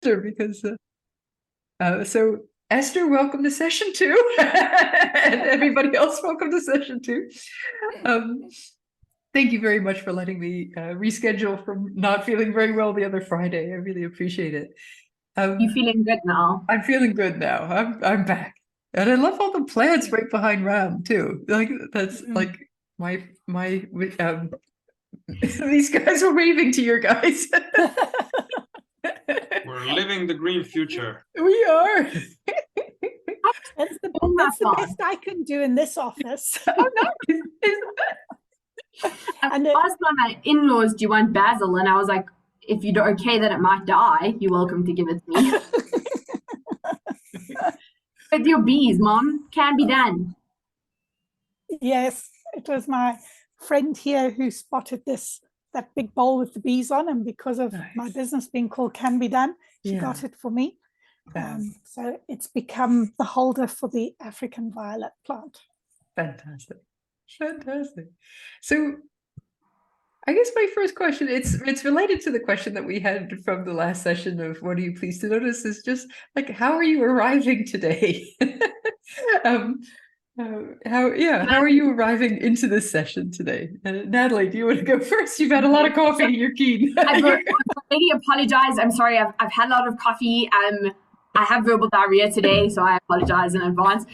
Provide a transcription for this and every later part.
Esther because so Esther, welcome to session 2, and everybody else, welcome to session 2. Thank you very much for letting me reschedule from not feeling very well the other Friday. I really appreciate it. You feeling good now? I'm feeling good now. I'm back, and I love all the plants right behind Ram too. Like that's like my these guys are waving to your guys. We're living the green future. We are. That's the best I can do in this office. Oh, no. And I asked my in-laws, do you want basil? And I was like, if you're okay that it might die, you're welcome to give it to me. With your bees, Mom, can be done. Yes, it was my friend here who spotted that big bowl with the bees on, and because of my business being called Can Be Done, she got it for me. So it's become the holder for the African violet plant. Fantastic. So I guess my first question, it's related to the question that we had from the last session of what are you pleased to notice, is just like, how are you arriving today? How are you arriving into this session today? Natalie, do you want to go first? You've had a lot of coffee. You're keen. I've already apologized. I'm sorry. I've had a lot of coffee. I have verbal diarrhea today, so I apologize in advance.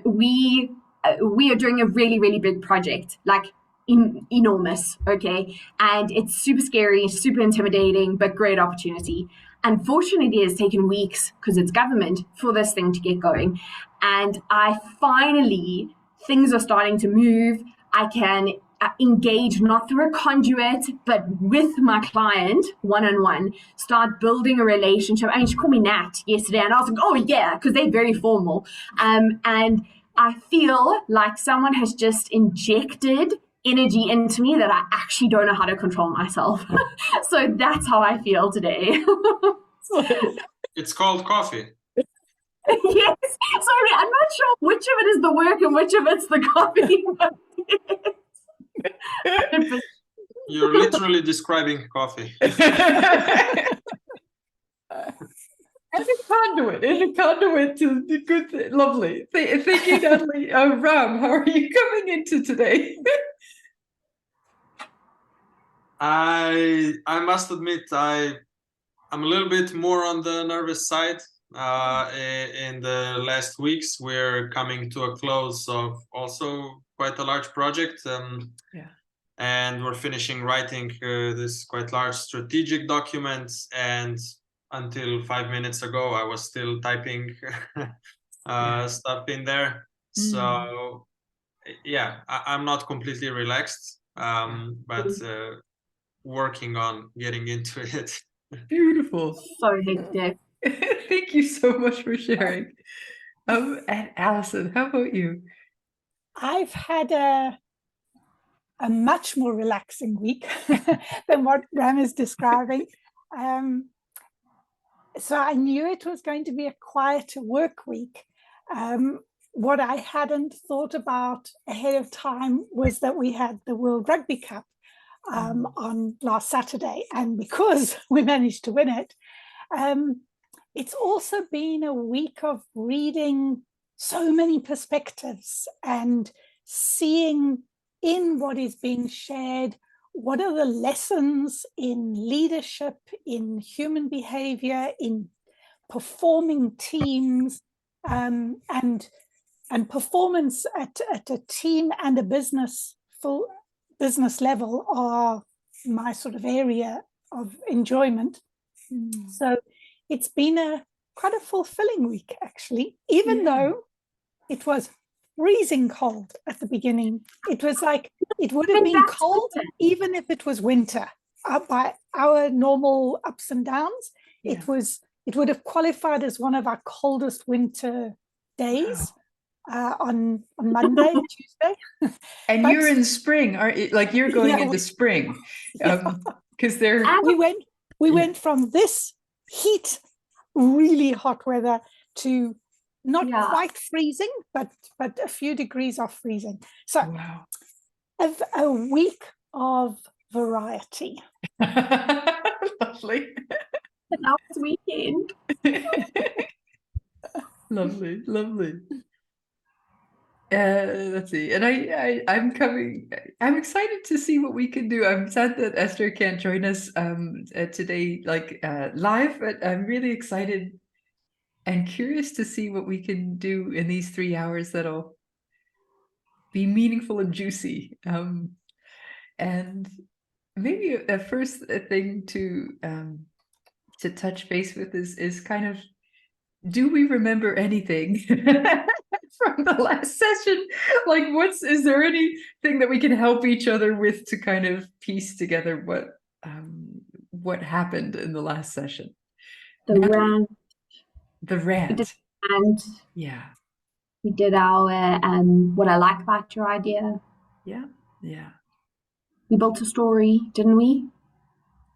We are doing a really, really big project, like enormous, okay? And it's super scary, super intimidating, but great opportunity. Unfortunately, it has taken weeks, because it's government, for this thing to get going. And things are starting to move. I can engage not through a conduit, but with my client one-on-one, start building a relationship. I mean, she called me Nat yesterday, and I was like, oh yeah, because they're very formal. And I feel like someone has just injected energy into me that I actually don't know how to control myself. So that's how I feel today. It's called coffee. Yes. Sorry, I'm not sure which of it is the work and which of it's the coffee. You're literally describing coffee. As a conduit to the good, lovely. Thank you, Natalie. Ram, how are you coming into today? I must admit, I'm a little bit more on the nervous side. In the last weeks, we're coming to a close of also quite a large project. And we're finishing writing this quite large strategic document, and until 5 minutes ago, I was still typing stuff in there. So yeah, I'm not completely relaxed, but working on getting into it. Beautiful. So hectic. Thank you so much for sharing. And Alison, how about you? I've had a much more relaxing week than what Ram is describing. So I knew it was going to be a quieter work week. What I hadn't thought about ahead of time was that we had the World Rugby Cup on last Saturday. And because we managed to win it, it's also been a week of reading so many perspectives and seeing in what is being shared, what are the lessons in leadership, in human behavior, in performing teams, and performance at a team and a full business level are my sort of area of enjoyment. So it's been quite a fulfilling week, actually, even though it was freezing cold at the beginning. It was like, it would have been cold even if it was winter. By our normal ups and downs, it would have qualified as one of our coldest winter days on Monday and Tuesday. And you're in spring, aren't you? Like you're going into spring. Because we went from this heat, really hot weather, to not quite freezing, but a few degrees off freezing. So a week of variety. Lovely. That was weekend. Lovely, lovely. Let's see. And I'm excited to see what we can do. I'm sad that Esther can't join us today, live, but I'm really excited and curious to see what we can do in these 3 hours that'll be meaningful and juicy. And maybe a first thing to touch base with is kind of, do we remember anything from the last session? Like, is there anything that we can help each other with to kind of piece together what happened in the last session? The rant. The rant. And yeah, we did our what I like about your idea. Yeah. We built a story, didn't we?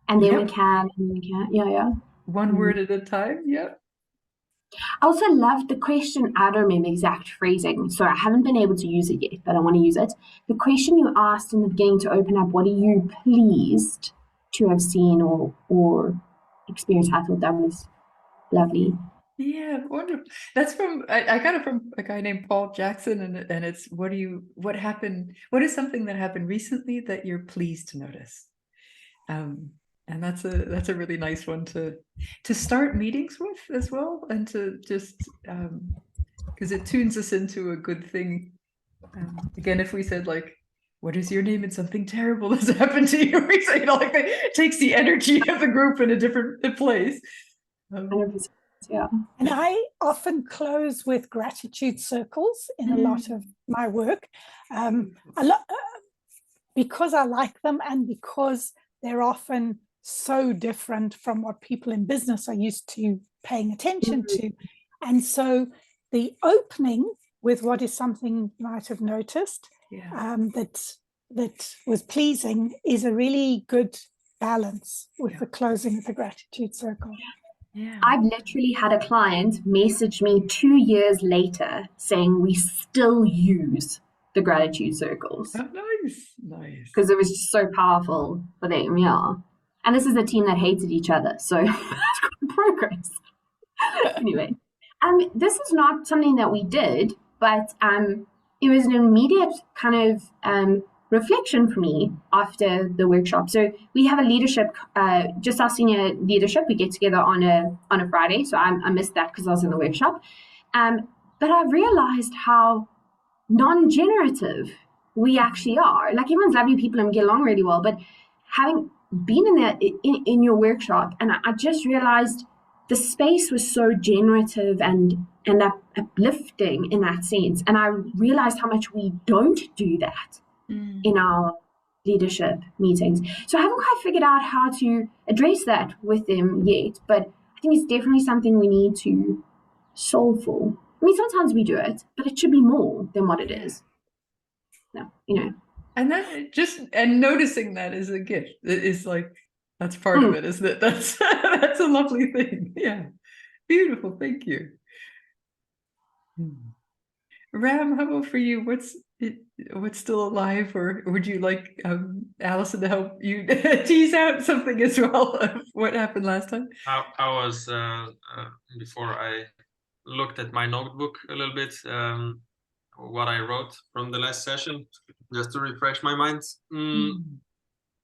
And then Yep. we can. Yeah. One word at a time. Yep. I also loved the question. I don't remember exact phrasing, so I haven't been able to use it yet, but I want to use it. The question you asked in the beginning to open up, what are you pleased to have seen or experienced? I thought that was lovely. Yeah, wonderful. That's I got it from a guy named Paul Jackson, and it's what happened? What is something that happened recently that you're pleased to notice? And that's a really nice one to start meetings with as well, and to just because it tunes us into a good thing. Again, if we said like, what is your name and something terrible has happened to you, we say, it takes the energy of the group in a different place. 100%. Yeah. And I often close with gratitude circles in a lot of my work, because I like them and because they're often so different from what people in business are used to paying attention to. And so the opening with what is something you might have noticed that was pleasing is a really good balance with the closing of the gratitude circle. Yeah. I've literally had a client message me 2 years later saying we still use the gratitude circles. Oh, nice. Because it was just so powerful for them, yeah. And this is a team that hated each other, so that's good progress. Anyway, this is not something that we did, but it was an immediate kind of reflection for me after the workshop. So we have a leadership, just our senior leadership. We get together on a Friday. So I missed that because I was in the workshop. But I realized how non-generative we actually are. Like, everyone's lovely people and we get along really well. But having been in your workshop, and I just realized the space was so generative and uplifting in that sense. And I realized how much we don't do that in our leadership meetings. So I haven't quite figured out how to address that with them yet, but I think it's definitely something we need to solve for. I mean, sometimes we do it, but it should be more than what it is. No, And and noticing that is a gift. It is that's part of it, isn't it? That's a lovely thing. Yeah. Beautiful. Thank you. Ram, how about for you? What's still alive, or would you like Allison to help you tease out something as well of what happened last time? I was before I looked at my notebook a little bit, what I wrote from the last session, just to refresh my mind.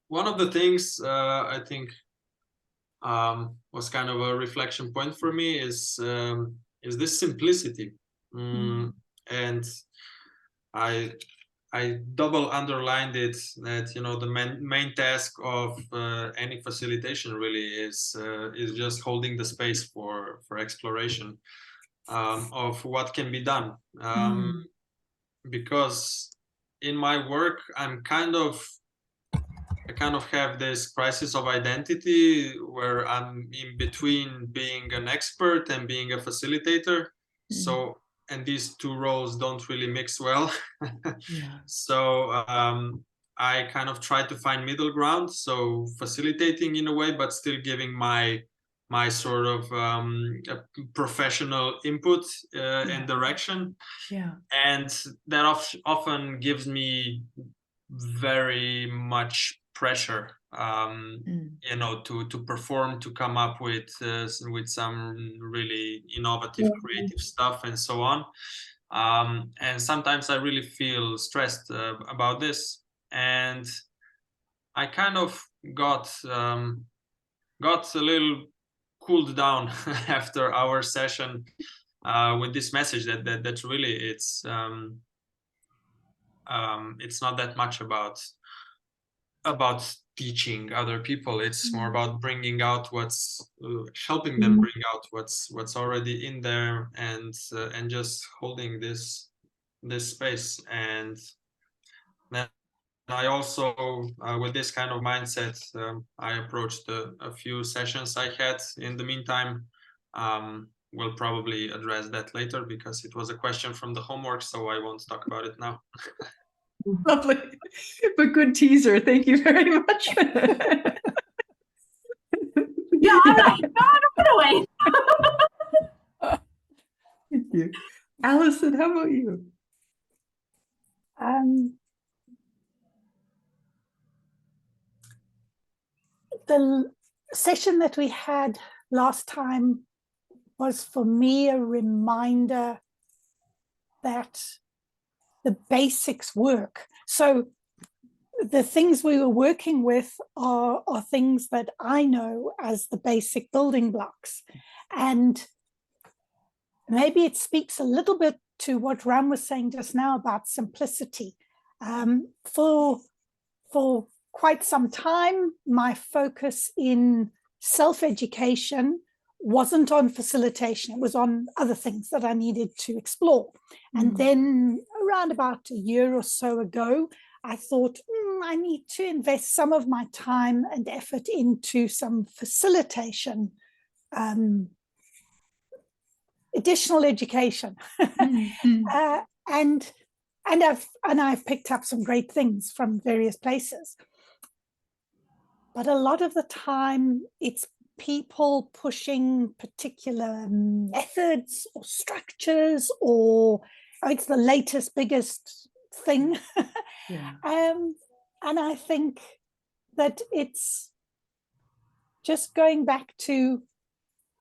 One of the things I think was kind of a reflection point for me is this simplicity. And I double underlined it, that the main task of any facilitation really is just holding the space for exploration of what can be done. Because in my work, I kind of have this crisis of identity where I'm in between being an expert and being a facilitator. So, and these two roles don't really mix well. So I kind of try to find middle ground. So facilitating in a way, but still giving my sort of professional input and direction. And that often gives me very much pressure, you know, to perform, to come up with some really innovative, creative stuff and so on. And sometimes I really feel stressed about this, and I kind of got a little cooled down after our session with this message that really it's not that much about teaching other people. It's more about bringing out what's helping them bring out what's already in there, and just holding this space. And then I also with this kind of mindset, I approached a few sessions I had. In the meantime, we'll probably address that later because it was a question from the homework, so I won't talk about it now. Lovely, but good teaser. Thank you very much. Yeah, I'm like, no, don't put away. Thank you. Alison, how about you? The session that we had last time was for me a reminder that the basics work. So the things we were working with are things that I know as the basic building blocks. And maybe it speaks a little bit to what Ram was saying just now about simplicity. For quite some time, my focus in self-education wasn't on facilitation. It was on other things that I needed to explore. And then around about a year or so ago, I thought, I need to invest some of my time and effort into some facilitation, additional education. And I've picked up some great things from various places. But a lot of the time, it's people pushing particular methods or structures, or it's the latest, biggest thing. Yeah. And I think that it's just going back to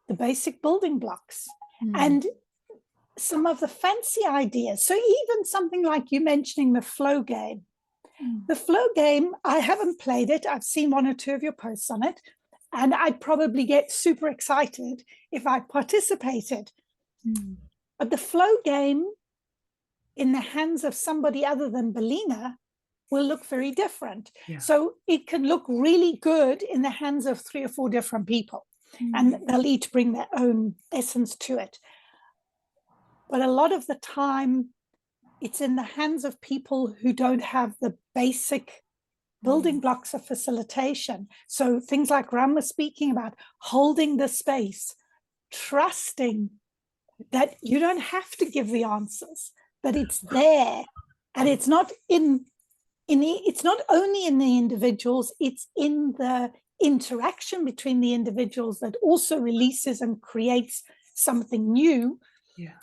the basic building blocks and some of the fancy ideas. So even something like you mentioning the flow game. The flow game, I haven't played it. I've seen one or two of your posts on it, and I'd probably get super excited if I participated. But the flow game in the hands of somebody other than Belina will look very different. Yeah. So it can look really good in the hands of 3 or 4 different people, and they'll each bring their own essence to it. But a lot of the time, it's in the hands of people who don't have the basic building blocks of facilitation. So things like Ram was speaking about, holding the space, trusting that you don't have to give the answers, that it's there. And it's not it's not only in the individuals, it's in the interaction between the individuals that also releases and creates something new. Yeah.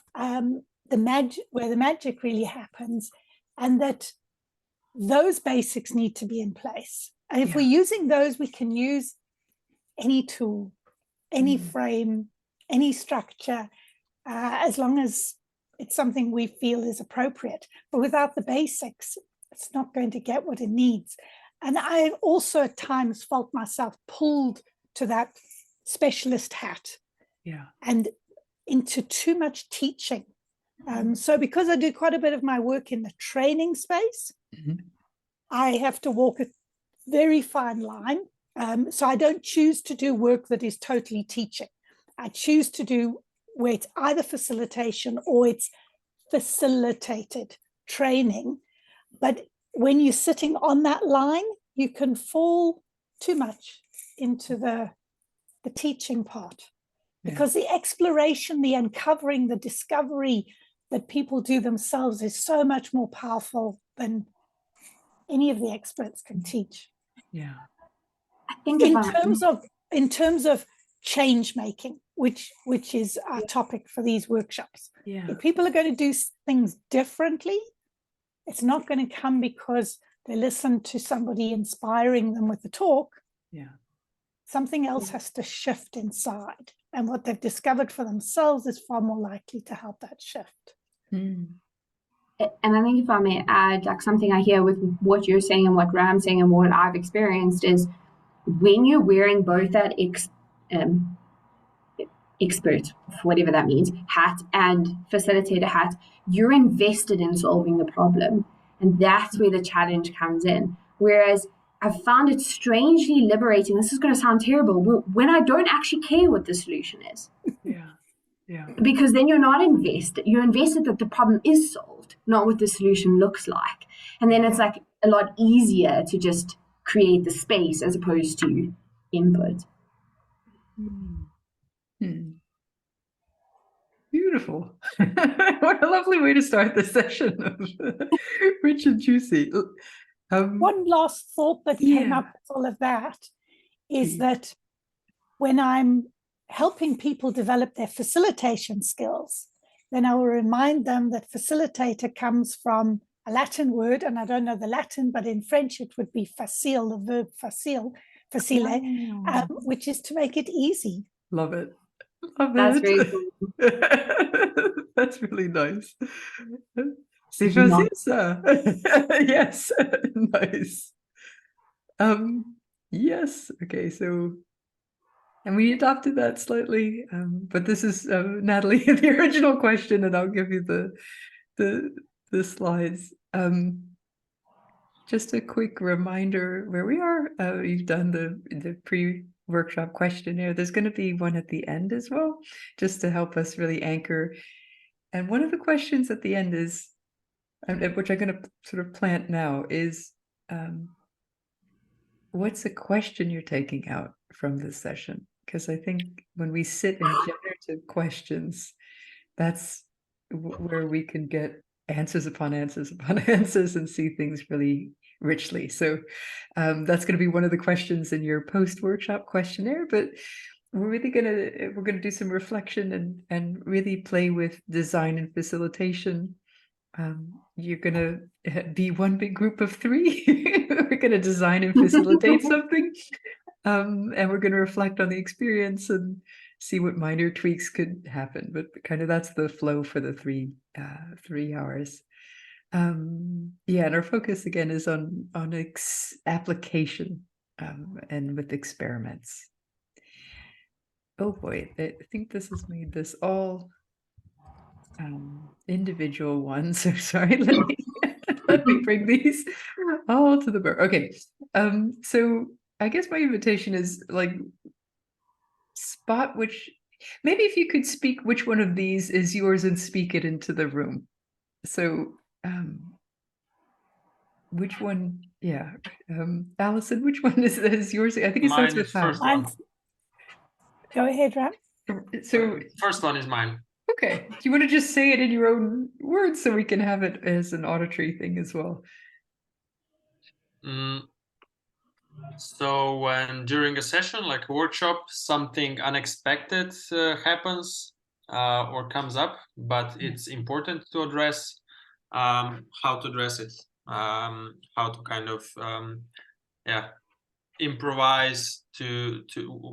Where the magic really happens, and that those basics need to be in place. And if we're using those, we can use any tool, any frame, any structure, as long as it's something we feel is appropriate. But without the basics, it's not going to get what it needs. And I've also at times felt myself pulled to that specialist hat, and into too much teaching. So because I do quite a bit of my work in the training space, I have to walk a very fine line. So I don't choose to do work that is totally teaching. I choose to do where it's either facilitation or it's facilitated training. But when you're sitting on that line, you can fall too much into the teaching part. Because the exploration, the uncovering, the discovery that people do themselves is so much more powerful than any of the experts can teach. Yeah. I think in terms of change making, which is our topic for these workshops. Yeah. If people are going to do things differently, it's not going to come because they listen to somebody inspiring them with the talk, something else has to shift inside. And what they've discovered for themselves is far more likely to help that shift. And I think if I may add, like something I hear with what you're saying and what Ram's saying and what I've experienced is when you're wearing both that expert, whatever that means, hat and facilitator hat, you're invested in solving the problem. And that's where the challenge comes in. Whereas I've found it strangely liberating. This is going to sound terrible when I don't actually care what the solution is. Yeah. Because then you're not invested. You're invested that the problem is solved, not what the solution looks like. And then it's like a lot easier to just create the space as opposed to input. Beautiful. What a lovely way to start the session of Rich and Juicy. One last thought that came up with all of that is that when I'm helping people develop their facilitation skills, then I will remind them that facilitator comes from a Latin word, and I don't know the Latin, but in French it would be facile, the verb facile, which is to make it easy. Love it. That's very cool. That's really nice. C'est facile, ça. Yes, nice. Yes, okay, so, and we adopted that slightly, but this is Natalie, the original question, and I'll give you the slides. Just a quick reminder where we are. You've done the pre-workshop questionnaire. There's going to be one at the end as well, just to help us really anchor. And one of the questions at the end is, which I'm going to sort of plant now, is what's the question you're taking out from this session? Because I think when we sit in generative questions, that's where we can get answers upon answers upon answers and see things really richly. So that's going to be one of the questions in your post-workshop questionnaire, but we're really we're gonna do some reflection and really play with design and facilitation. You're gonna be one big group of three. We're gonna design and facilitate something, and we're gonna reflect on the experience and see what minor tweaks could happen. But kind of that's the flow for the 3 hours. Yeah, and our focus again is on application and with experiments. Oh boy, I think this has made this all individual ones. So sorry, let me bring these all to the bar. Okay, so I guess my invitation is like spot which, maybe if you could speak which one of these is yours and speak it into the room. So which one? Yeah, Allison, which one is yours? I think it starts with first one. Go ahead, Ram. So first one is mine. Okay. Do you want to just say it in your own words so we can have it as an auditory thing as well? So when during a session, like a workshop, something unexpected happens or comes up, but it's important to address how to address it, how to kind of improvise to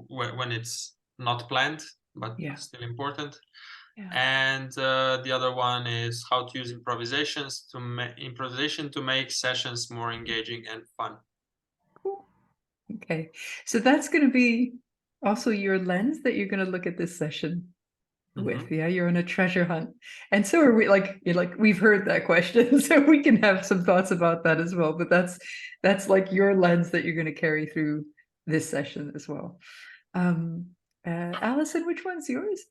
when it's not planned, but still important. And the other one is how to use improvisation to make sessions more engaging and fun. Cool. Okay, so that's going to be also your lens that you're going to look at this session with. Yeah, you're on a treasure hunt, and so are we. Like we've heard that question, so we can have some thoughts about that as well. But that's like your lens that you're going to carry through this session as well. Allison, which one's yours?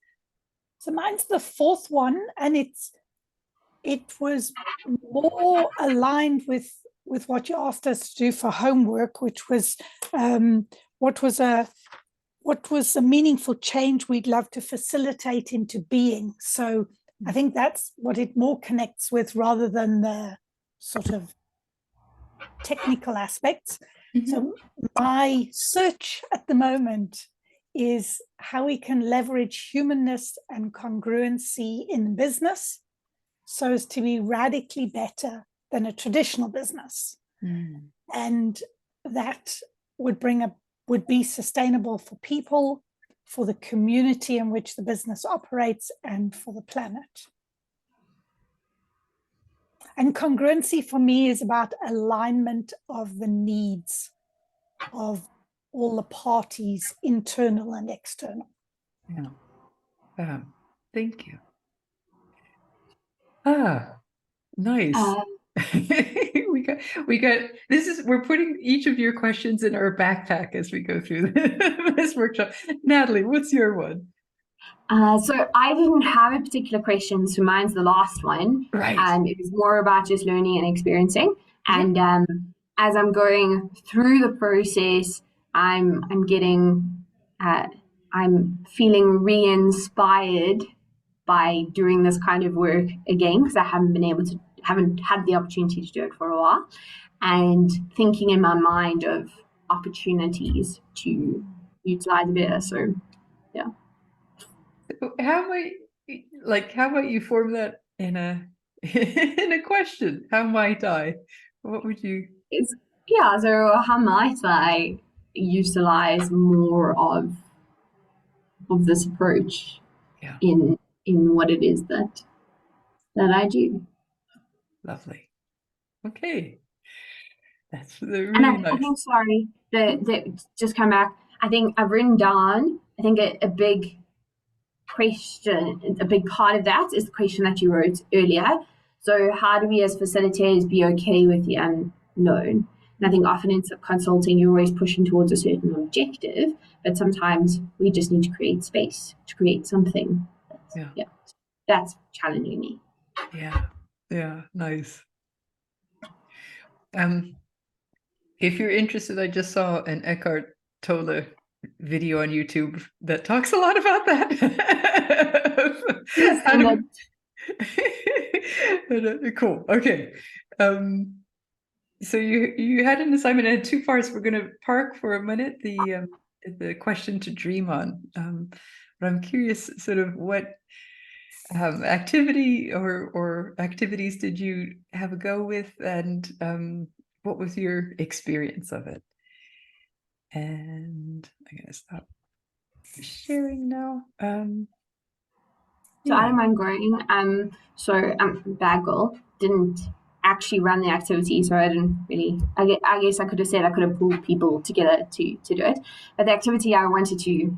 So mine's the fourth one, and it was more aligned with what you asked us to do for homework, which was what was a meaningful change we'd love to facilitate into being. So I think that's what it more connects with rather than the sort of technical aspects. So my search at the moment is how we can leverage humanness and congruency in business so as to be radically better than a traditional business. And that would be sustainable for people, for the community in which the business operates, and for the planet. And congruency for me is about alignment of the needs of all the parties, internal and external. Yeah. Thank you. Nice. we got we're putting each of your questions in our backpack as we go through this workshop. Natalie, what's your one? So I didn't have a particular question, so mine's the last one. Right. It was more about just learning and experiencing. And as I'm going through the process, I'm feeling re-inspired by doing this kind of work again, because I haven't had the opportunity to do it for a while, and thinking in my mind of opportunities to utilize better. So yeah. How might you form that in a question? How might I? What would you? So how might I utilize more of this approach in what it is that I do? Lovely. Okay. That's really nice. I think, sorry, just come back. I think I've written down, I think a big question, a big part of that is the question that you wrote earlier. So how do we as facilitators be okay with the unknown? And I think often in consulting, you're always pushing towards a certain objective, but sometimes we just need to create space to create something. That's challenging me. Yeah, nice. If you're interested, I just saw an Eckhart Tolle video on YouTube that talks a lot about that. Cool. Okay. So you had an assignment and 2 parts. We're going to park for a minute the question to dream on. But I'm curious, sort of what activity or activities did you have a go with, and what was your experience of it? And I'm going to stop sharing now. So I don't mind going. So Bagel didn't actually run the activity, so I didn't really. I guess I could have said I could have pulled people together to do it, but the activity I wanted to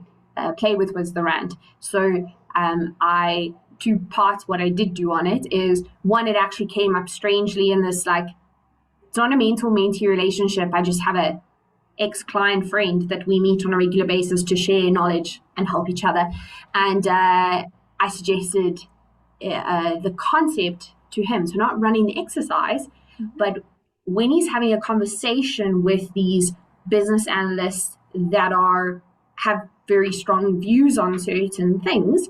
play with was the rant. So I 2 parts. What I did do on it is, one, it actually came up strangely in this, like, it's not a mentor-mentee relationship. I just have a ex-client friend that we meet on a regular basis to share knowledge and help each other. And I suggested the concept to him. So not running the exercise, but when he's having a conversation with these business analysts that have very strong views on certain things,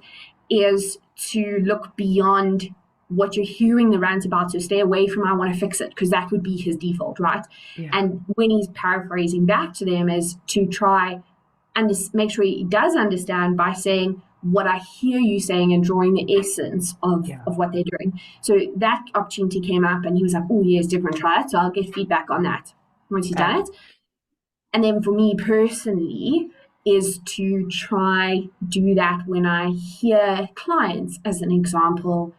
is to look beyond what you're hearing the rant about. So stay away from I want to fix it, because that would be his default, right? And when he's paraphrasing back to them, is to try and make sure he does understand by saying what I hear you saying and drawing the essence of what they're doing. So that opportunity came up and he was like, oh, yes, different, try it. So I'll get feedback on that once he's done it. And then for me personally is to try do that when I hear clients, as an example,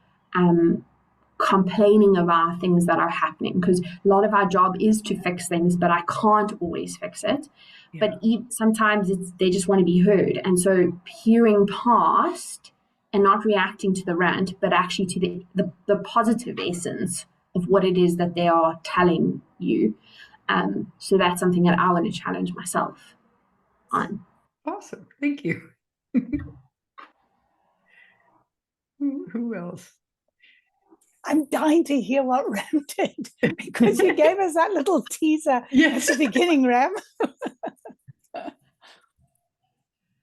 complaining about things that are happening, because a lot of our job is to fix things, but I can't always fix it. But sometimes they just want to be heard. And so peering past and not reacting to the rant, but actually to the positive essence of what it is that they are telling you. So that's something that I want to challenge myself on. Awesome. Thank you. Who else? I'm dying to hear what Ram did, because you gave us that little teaser at the beginning, Ram.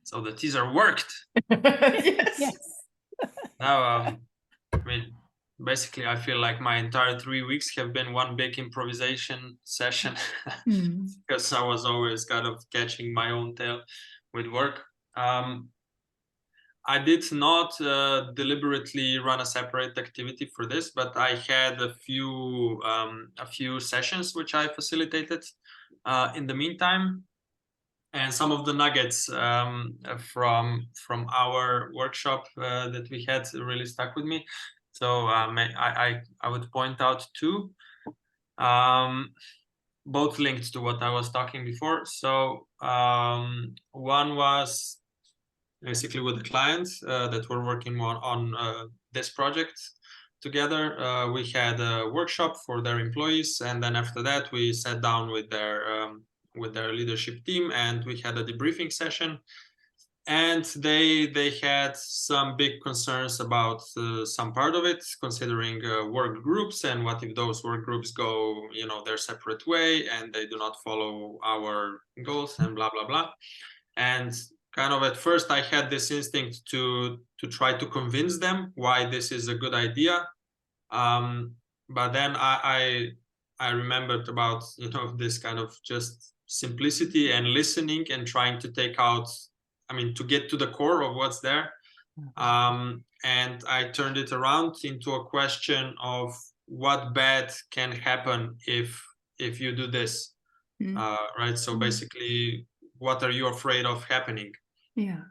So the teaser worked. Yes. Now, basically, I feel like my entire 3 weeks have been one big improvisation session, because I was always kind of catching my own tail with work. I did not deliberately run a separate activity for this, but I had a few sessions which I facilitated in the meantime, and some of the nuggets from our workshop that we had really stuck with me. So I would point out two, both linked to what I was talking before. So one was basically with the clients that were working on this project together. We had a workshop for their employees, and then after that we sat down with their leadership team, and we had a debriefing session. And they had some big concerns about some part of it, considering work groups, and what if those work groups go, their separate way and they do not follow our goals, and blah blah blah. And kind of at first I had this instinct to try to convince them why this is a good idea, but then I remembered about this kind of just simplicity and listening and trying to take out, to get to the core of what's there, and I turned it around into a question of what bad can happen if you do this, right? So basically, what are you afraid of happening? Yeah.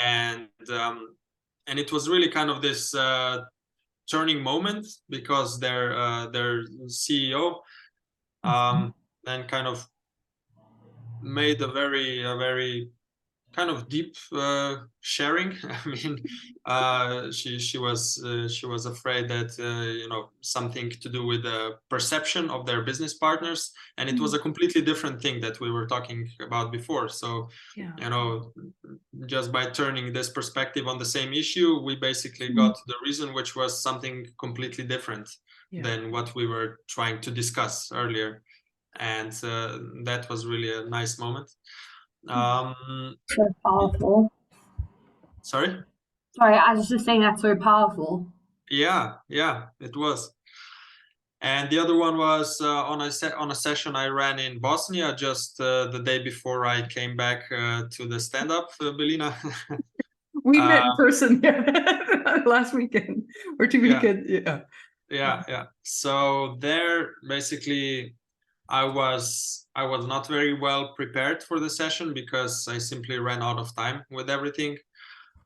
And it was really kind of this turning moment, because their CEO then kind of made a very kind of deep sharing. She was afraid that something to do with the perception of their business partners, and it was a completely different thing that we were talking about before. So just by turning this perspective on the same issue, we basically got the reason, which was something completely different than what we were trying to discuss earlier, and that was really a nice moment. So powerful. Sorry, I was just saying that's so powerful. Yeah, it was. And the other one was on a session I ran in Bosnia just the day before I came back to the stand-up, Belina. We met in person last weekend or 2 weekends. Yeah. So there, basically, I was not very well prepared for the session, because I simply ran out of time with everything.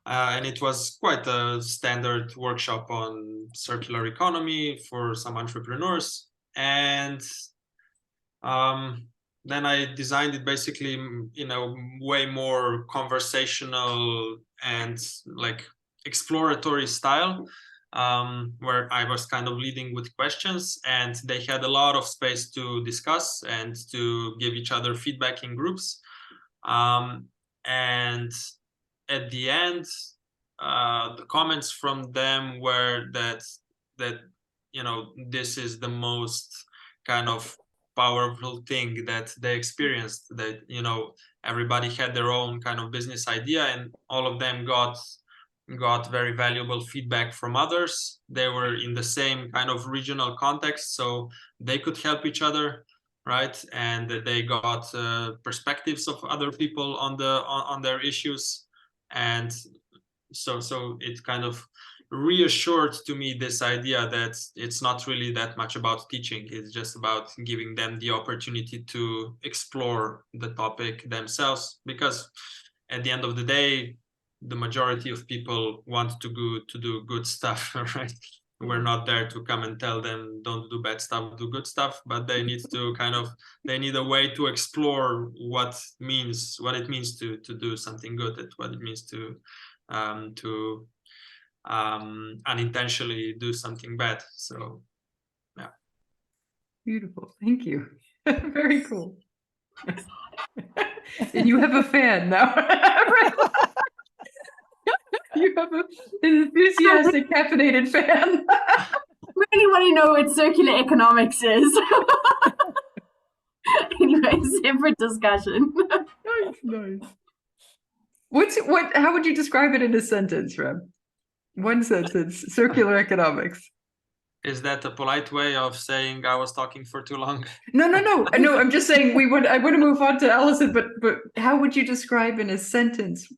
And it was quite a standard workshop on circular economy for some entrepreneurs. And then I designed it basically in a way more conversational and like exploratory style, where I was kind of leading with questions, and they had a lot of space to discuss and to give each other feedback in groups. And at the end, the comments from them were that this is the most kind of powerful thing that they experienced, that everybody had their own kind of business idea, and all of them got very valuable feedback from others. They were in the same kind of regional context, so they could help each other, right? And they got perspectives of other people on their issues. And so it kind of reassured to me this idea that it's not really that much about teaching. It's just about giving them the opportunity to explore the topic themselves, because at the end of the day, the majority of people want to do good stuff, right? We're not there to come and tell them don't do bad stuff, do good stuff, but they need to they need a way to explore what it means to do something good, and what it means to unintentionally do something bad. So yeah. Beautiful. Thank you. Very cool. And you have a fan now. You have an enthusiastic, caffeinated fan. Really want to know what circular economics is. Anyway, separate discussion. Nice. How would you describe it in a sentence, Rem? One sentence, circular economics. Is that a polite way of saying I was talking for too long? No. I'm just saying I want to move on to Alison, but how would you describe in a sentence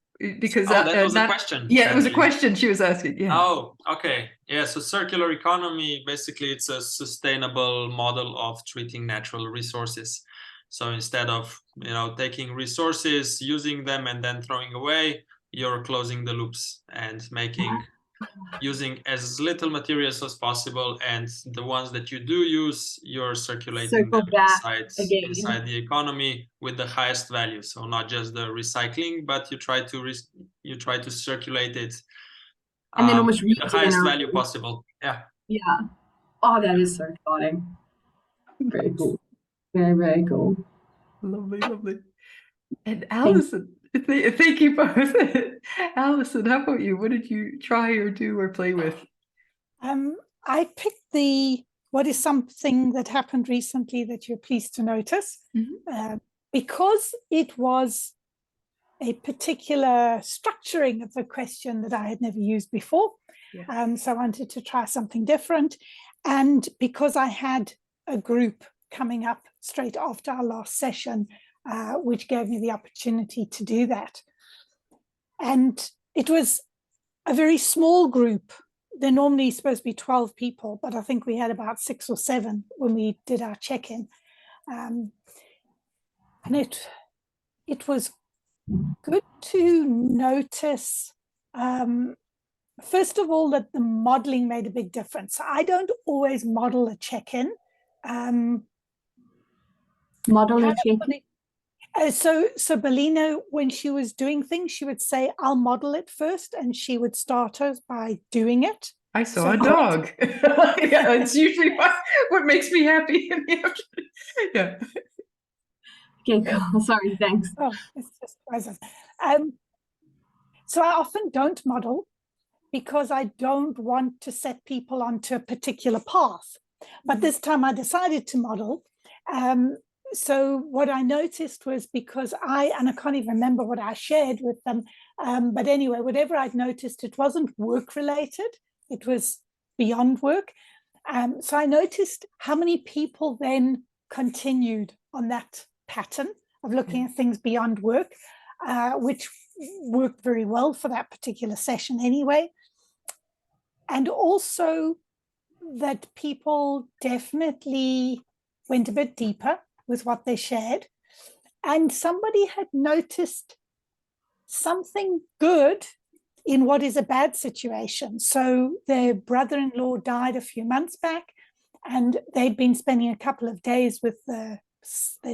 because that was a question. Yeah, it was a question she was asking. Yeah. Oh, okay. Yeah, so circular economy, basically it's a sustainable model of treating natural resources. So instead of, taking resources, using them and then throwing away, you're closing the loops and using as little materials as possible, and the ones that you do use, you're circulating Circle them back inside the economy with the highest value. So not just the recycling, but you try to circulate it and then almost with the highest value possible. Yeah. Yeah. Oh, that is so exciting. Very cool. Very, very cool. Lovely, lovely. And Alison, thank you both. Alison, how about you? What did you try or do or play with? I picked what is something that happened recently that you're pleased to notice, because it was a particular structuring of the question that I had never used before. Yeah. So I wanted to try something different. And because I had a group coming up straight after our last session, which gave me the opportunity to do that. And it was a very small group. They're normally supposed to be 12 people, but I think we had about 6 or 7 when we did our check-in. And it was good to notice, first of all, that the modeling made a big difference. I don't always model a check-in. Model a check-in? So Bellina, when she was doing things, she would say, I'll model it first, and she would start us by doing it. I saw a dog. Yeah, it's usually what makes me happy in the afternoon. Yeah. Okay, cool. Sorry, thanks. Oh, it's just present. So I often don't model because I don't want to set people onto a particular path. But this time I decided to model. So what I noticed was, because I can't even remember what I shared with them, but anyway, whatever I'd noticed, it wasn't work related, it was beyond work. So I noticed how many people then continued on that pattern of looking at things beyond work, which worked very well for that particular session anyway. And also that people definitely went a bit deeper with what they shared. And somebody had noticed something good in what is a bad situation. So their brother-in-law died a few months back, and they'd been spending a couple of days with their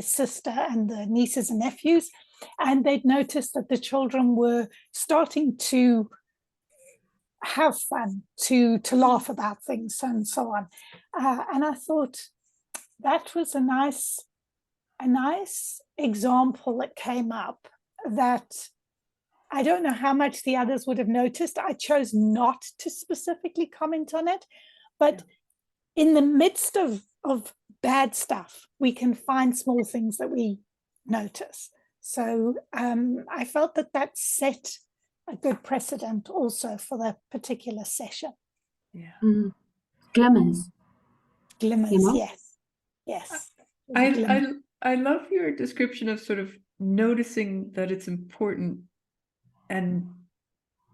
sister and the nieces and nephews, and they'd noticed that the children were starting to have fun, to laugh about things and so on. And I thought that was a nice example that came up, that I don't know how much the others would have noticed. I chose not to specifically comment on it, but in the midst of bad stuff, we can find small things that we notice. So I felt that set a good precedent also for the particular session. Yeah. Glimmers, yes. I love your description of sort of noticing that it's important, and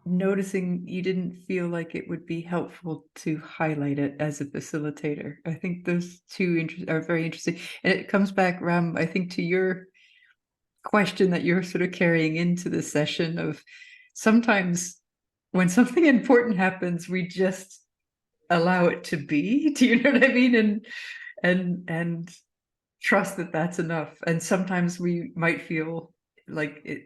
noticing you didn't feel like it would be helpful to highlight it as a facilitator. I think those two are very interesting. And it comes back, Ram, I think, to your question that you're sort of carrying into the session of, sometimes when something important happens, we just allow it to be. Do you know what I mean? And trust that that's enough. And sometimes we might feel like it,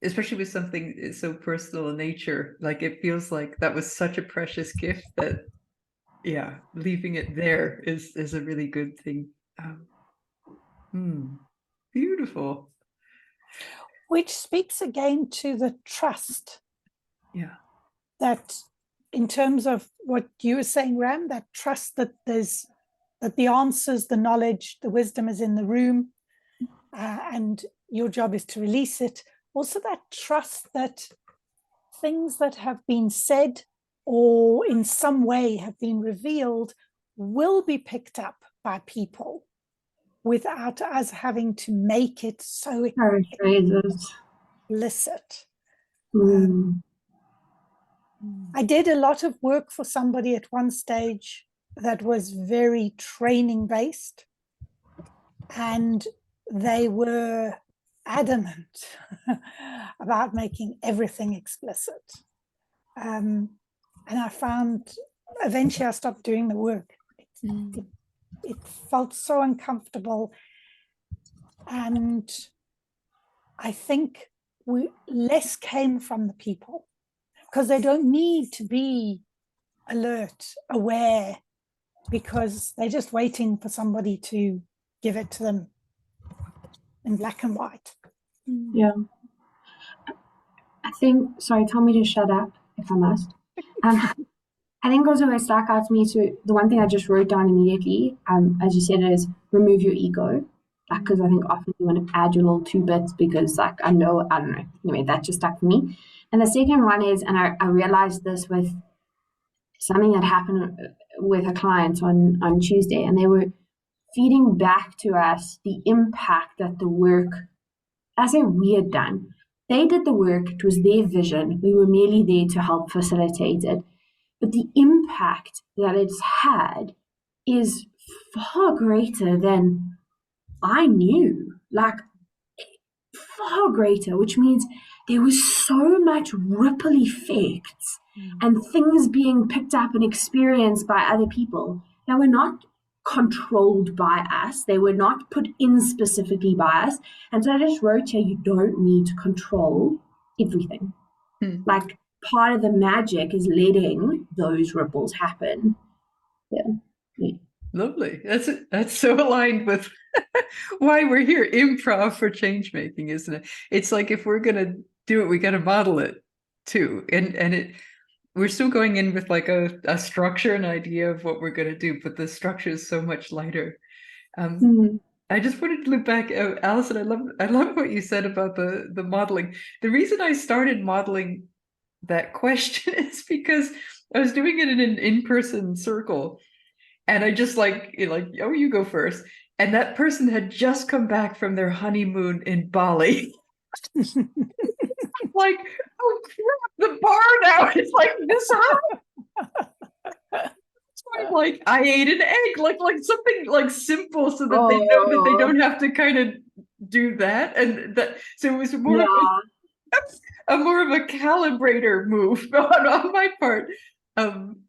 especially with something so personal in nature, like it feels like that was such a precious gift that, yeah, leaving it there is a really good thing. Beautiful. Which speaks again to the trust. Yeah. That in terms of what you were saying, Ram, that trust that the answers, the knowledge, the wisdom is in the room, and your job is to release it. Also that trust that things that have been said or in some way have been revealed will be picked up by people without us having to make it so explicit. I did a lot of work for somebody at one stage that was very training based, and they were adamant about making everything explicit. And I found eventually I stopped doing the work. It felt so uncomfortable. And I think less came from the people, because they don't need to be alert, aware, because they're just waiting for somebody to give it to them in black and white. Yeah. I think, sorry, tell me to shut up if I must. I think also what stuck out to me, so the one thing I just wrote down immediately, as you said, is remove your ego. Like, because I think often you want to add your little 2 bits because, like, I don't know. Anyway, that just stuck for me. And the second one is, and I realized this with something that happened with a client on Tuesday, and they were feeding back to us the impact that the work, I say we had done. They did the work, it was their vision. We were merely there to help facilitate it. But the impact that it's had is far greater than I knew. Like, far greater, which means there was so much ripple effects and things being picked up and experienced by other people that were not controlled by us. They were not put in specifically by us. And so I just wrote here, you don't need to control everything. Like, part of the magic is letting those ripples happen. Yeah. Lovely. That's so aligned with why we're here. Improv for change making, isn't it? It's like, if we're gonna do it, we got to model it too. And we're still going in with like a structure, an idea of what we're gonna do, but the structure is so much lighter. I just wanted to look back, Alison. I love what you said about the modeling. The reason I started modeling that question is because I was doing it in an in-person circle, and I just like, oh, you go first. And that person had just come back from their honeymoon in Bali. Like, oh crap, the bar now is like this high. Like, I ate an egg, like something like simple, so that they know that they don't have to kind of do that. And that, so it was more of a calibrator move on my part.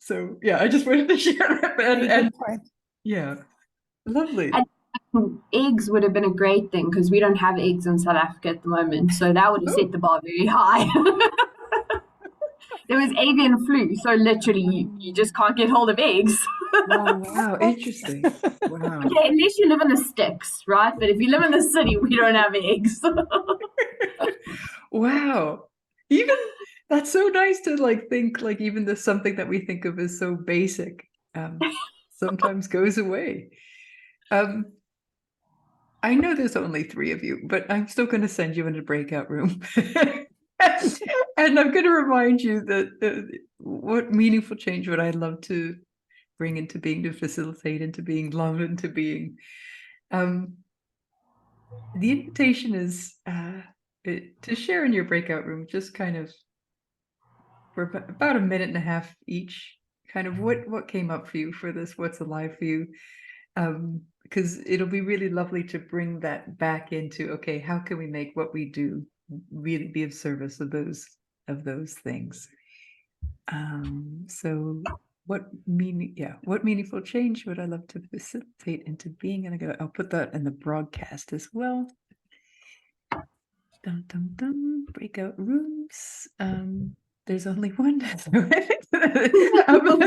So yeah, I just wanted to share that. And yeah, lovely. And eggs would have been a great thing, because we don't have eggs in South Africa at the moment, so that would have set the bar very high. There was avian flu, so literally you just can't get hold of eggs. Oh, wow, interesting. Wow. Okay, unless you live in the sticks, right? But if you live in the city, we don't have eggs. Wow. Even that's so nice to like think, like, even something that we think of as so basic sometimes goes away. I know there's only 3 of you, but I'm still going to send you in a breakout room. And I'm going to remind you that what meaningful change would I love to bring into being, to facilitate into being, love into being. The invitation is to share in your breakout room, just kind of for about a minute and a half each, kind of what came up for you for this, what's alive for you. Because it'll be really lovely to bring that back into, okay, how can we make what we do really be of service of those things? So what meaningful change would I love to facilitate into being? And I'll put that in the broadcast as well. Dum dum dum. Breakout rooms. There's only one.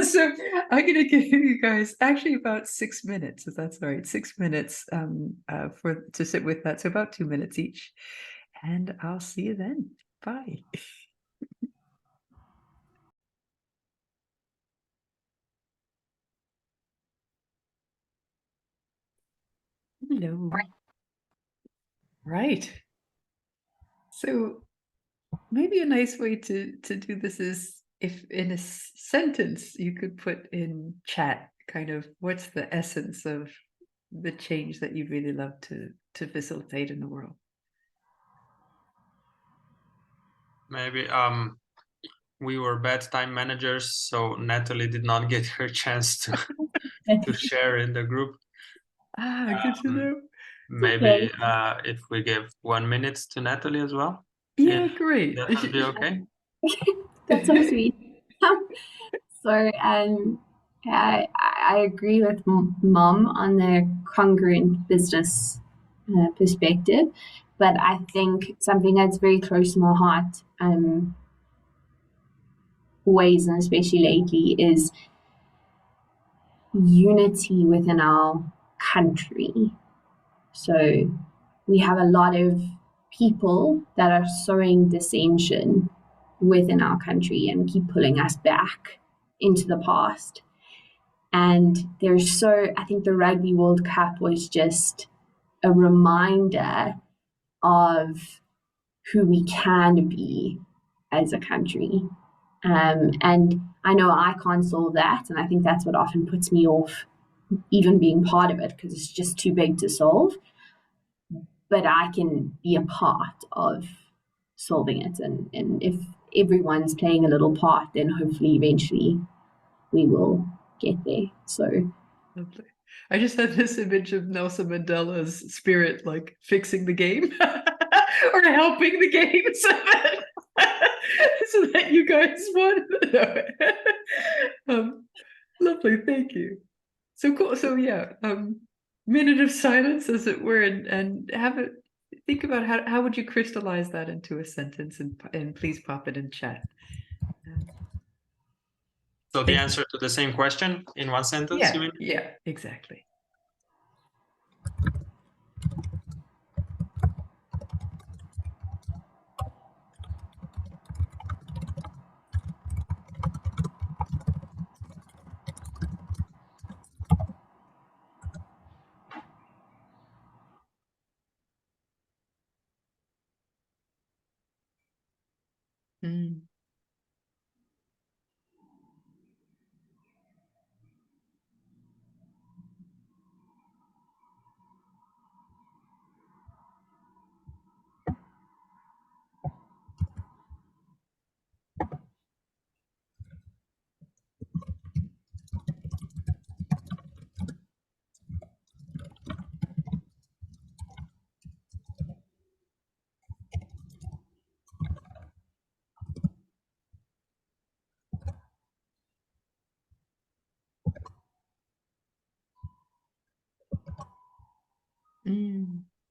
So I'm gonna give you guys actually about 6 minutes, if that's all right. 6 minutes to sit with that. So about 2 minutes each. And I'll see you then. Bye. Hello. Right. So maybe a nice way to do this is, if in a sentence you could put in chat kind of what's the essence of the change that you'd really love to facilitate in the world. maybe we were bad time managers, so Natalie did not get her chance to share in the group. Good to know. Maybe if we give 1 minute to Natalie as well. Yeah, if great. That would be okay. That's so sweet. So I agree with Mom on the congruent business perspective, but I think something that's very close to my heart, always and especially lately, is unity within our country. So we have a lot of people that are sowing dissension within our country and keep pulling us back into the past. And I think the Rugby World Cup was just a reminder of who we can be as a country. And I know I can't solve that. And I think that's what often puts me off even being part of it, because it's just too big to solve. But I can be a part of solving it. And if everyone's playing a little part, then hopefully eventually we will get there. So Lovely. I just had this image of Nelson Mandela's spirit, like fixing the game or helping the game so that you guys won. No. Lovely, thank you. So cool. So yeah, minute of silence, as it were, and have it. Think about how would you crystallize that into a sentence, and please pop it in chat. So the answer to the same question in one sentence, you mean? Yeah, exactly. Mm.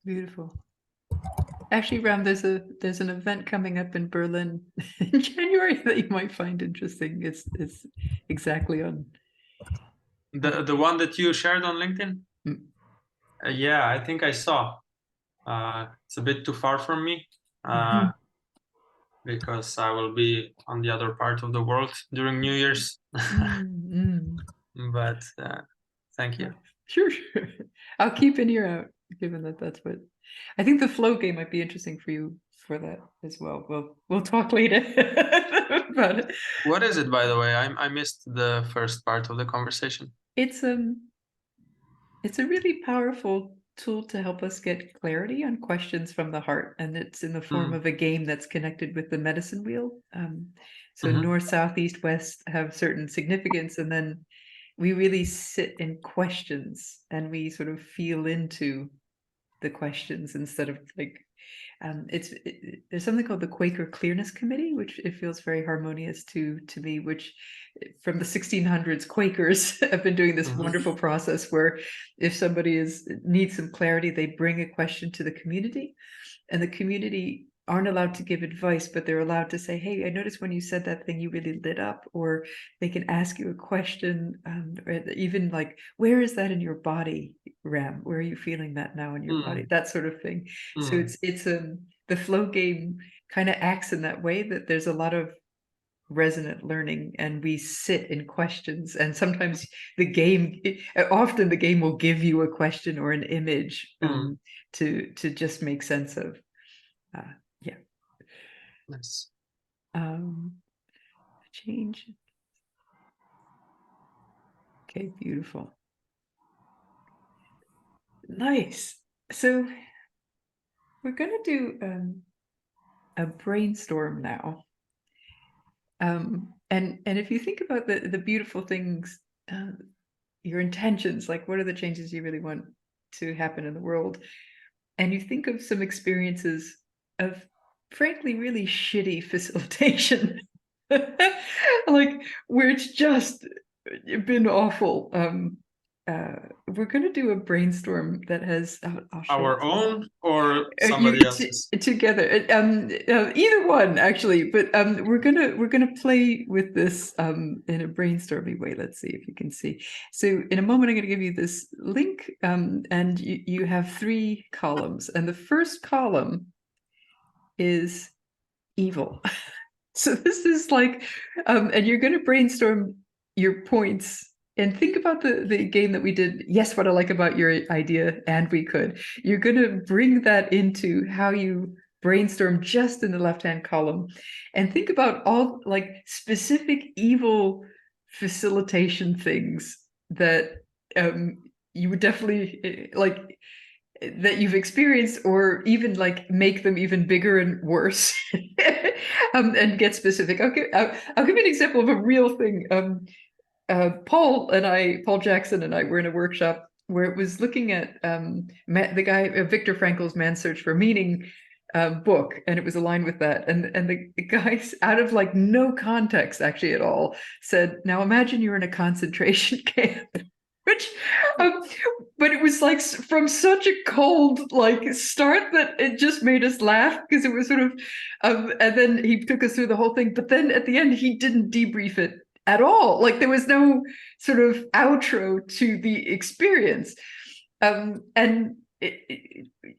Beautiful. Actually, Ram, there's an event coming up in Berlin in January that you might find interesting. It's exactly on the one that you shared on LinkedIn. Yeah, I think I saw. It's a bit too far from me because I will be on the other part of the world during New Year's. But thank you. Sure. I'll keep an ear out, given that that's what I think the flow game might be interesting for you for that as well. We'll talk later about it. What is it, by the way? I missed the first part of the conversation. It's a really powerful tool to help us get clarity on questions from the heart, and it's in the form of a game that's connected with the medicine wheel. So north, south, east, west have certain significance, and then we really sit in questions and we sort of feel into the questions instead of like there's something called the Quaker Clearness Committee, which it feels very harmonious to me, which from the 1600s Quakers have been doing this wonderful process where if somebody needs some clarity, they bring a question to the community, and the community aren't allowed to give advice, but they're allowed to say, hey, I noticed when you said that thing, you really lit up, or they can ask you a question, or even like, where is that in your body, Ram? Where are you feeling that now in your body? That sort of thing. So it's the flow game kind of acts in that way, that there's a lot of resonant learning, and we sit in questions, and sometimes often the game will give you a question or an image to just make sense of. Yeah. Nice. Change. Okay, beautiful. Nice. So we're gonna do a brainstorm now. And if you think about the beautiful things, your intentions, like what are the changes you really want to happen in the world, and you think of some experiences of frankly really shitty facilitation, like where it's just been awful. We're going to do a brainstorm that has Our own or somebody else's? Together. Either one, actually. But we're gonna play with this in a brainstormy way. Let's see if you can see. So in a moment, I'm going to give you this link, and you have 3 columns, and the first column is evil. So this is like, and you're going to brainstorm your points. And think about the game that we did. Yes, what I like about your idea, and we could. You're going to bring that into how you brainstorm just in the left-hand column, and think about all like specific evil facilitation things that you would definitely like, that you've experienced, or even like make them even bigger and worse. And get specific. I'll give you an example of a real thing. Paul Jackson and I were in a workshop where it was looking at the guy Viktor Frankl's Man's Search for Meaning book, and it was aligned with that. And the guys, out of like no context actually at all, said, "Now imagine you're in a concentration camp." Which, but it was like from such a cold like start that it just made us laugh, because it was sort of, and then he took us through the whole thing. But then at the end, he didn't debrief it at all. Like there was no sort of outro to the experience, and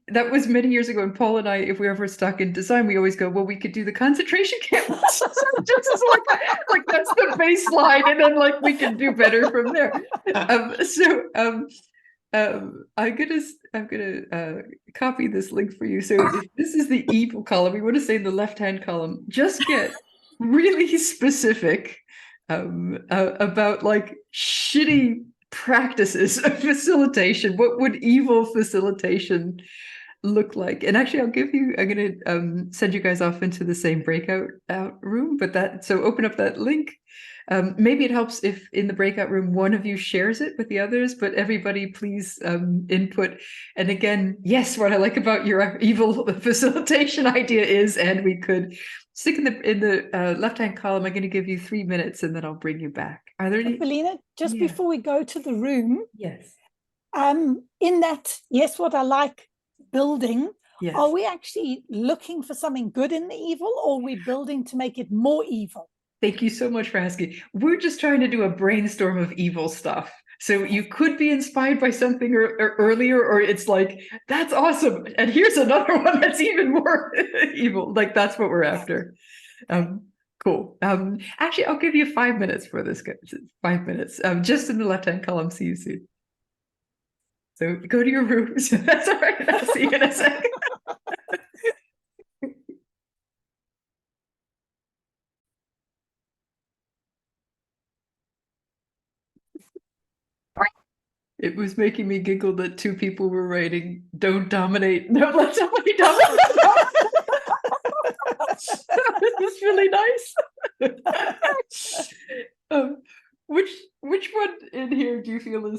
that was many years ago. And Paul and I, if we ever stuck in design, we always go, well, we could do the concentration camp. Just as like that's the baseline, and then like we can do better from there. I'm gonna copy this link for you. So if this is the evil column, we want to say in the left-hand column, just get really specific about like shitty practices of facilitation. What would evil facilitation look like? And actually, I'm going to send you guys off into the same breakout room. But so open up that link. Maybe it helps if in the breakout room one of you shares it with the others, but everybody please input. And again, yes, what I like about your evil facilitation idea is, and we could stick in the left-hand column. I'm going to give you 3 minutes, and then I'll bring you back. Are there any? Belina, just before we go to the room, Yes. In that, yes, what I like building, Yes. Are we actually looking for something good in the evil, or are we building to make it more evil? Thank you so much for asking. We're just trying to do a brainstorm of evil stuff. So you could be inspired by something earlier, or it's like, that's awesome, and here's another one that's even more evil. Like that's what we're after. Cool. Actually, I'll give you 5 minutes for this, guys. 5 minutes. Just in the left-hand column. See you soon. So go to your rooms. That's all right. I'll see you in a second. It was making me giggle that 2 people were writing, "Don't dominate. Don't let somebody dominate." It's really nice. Which one in here do you feel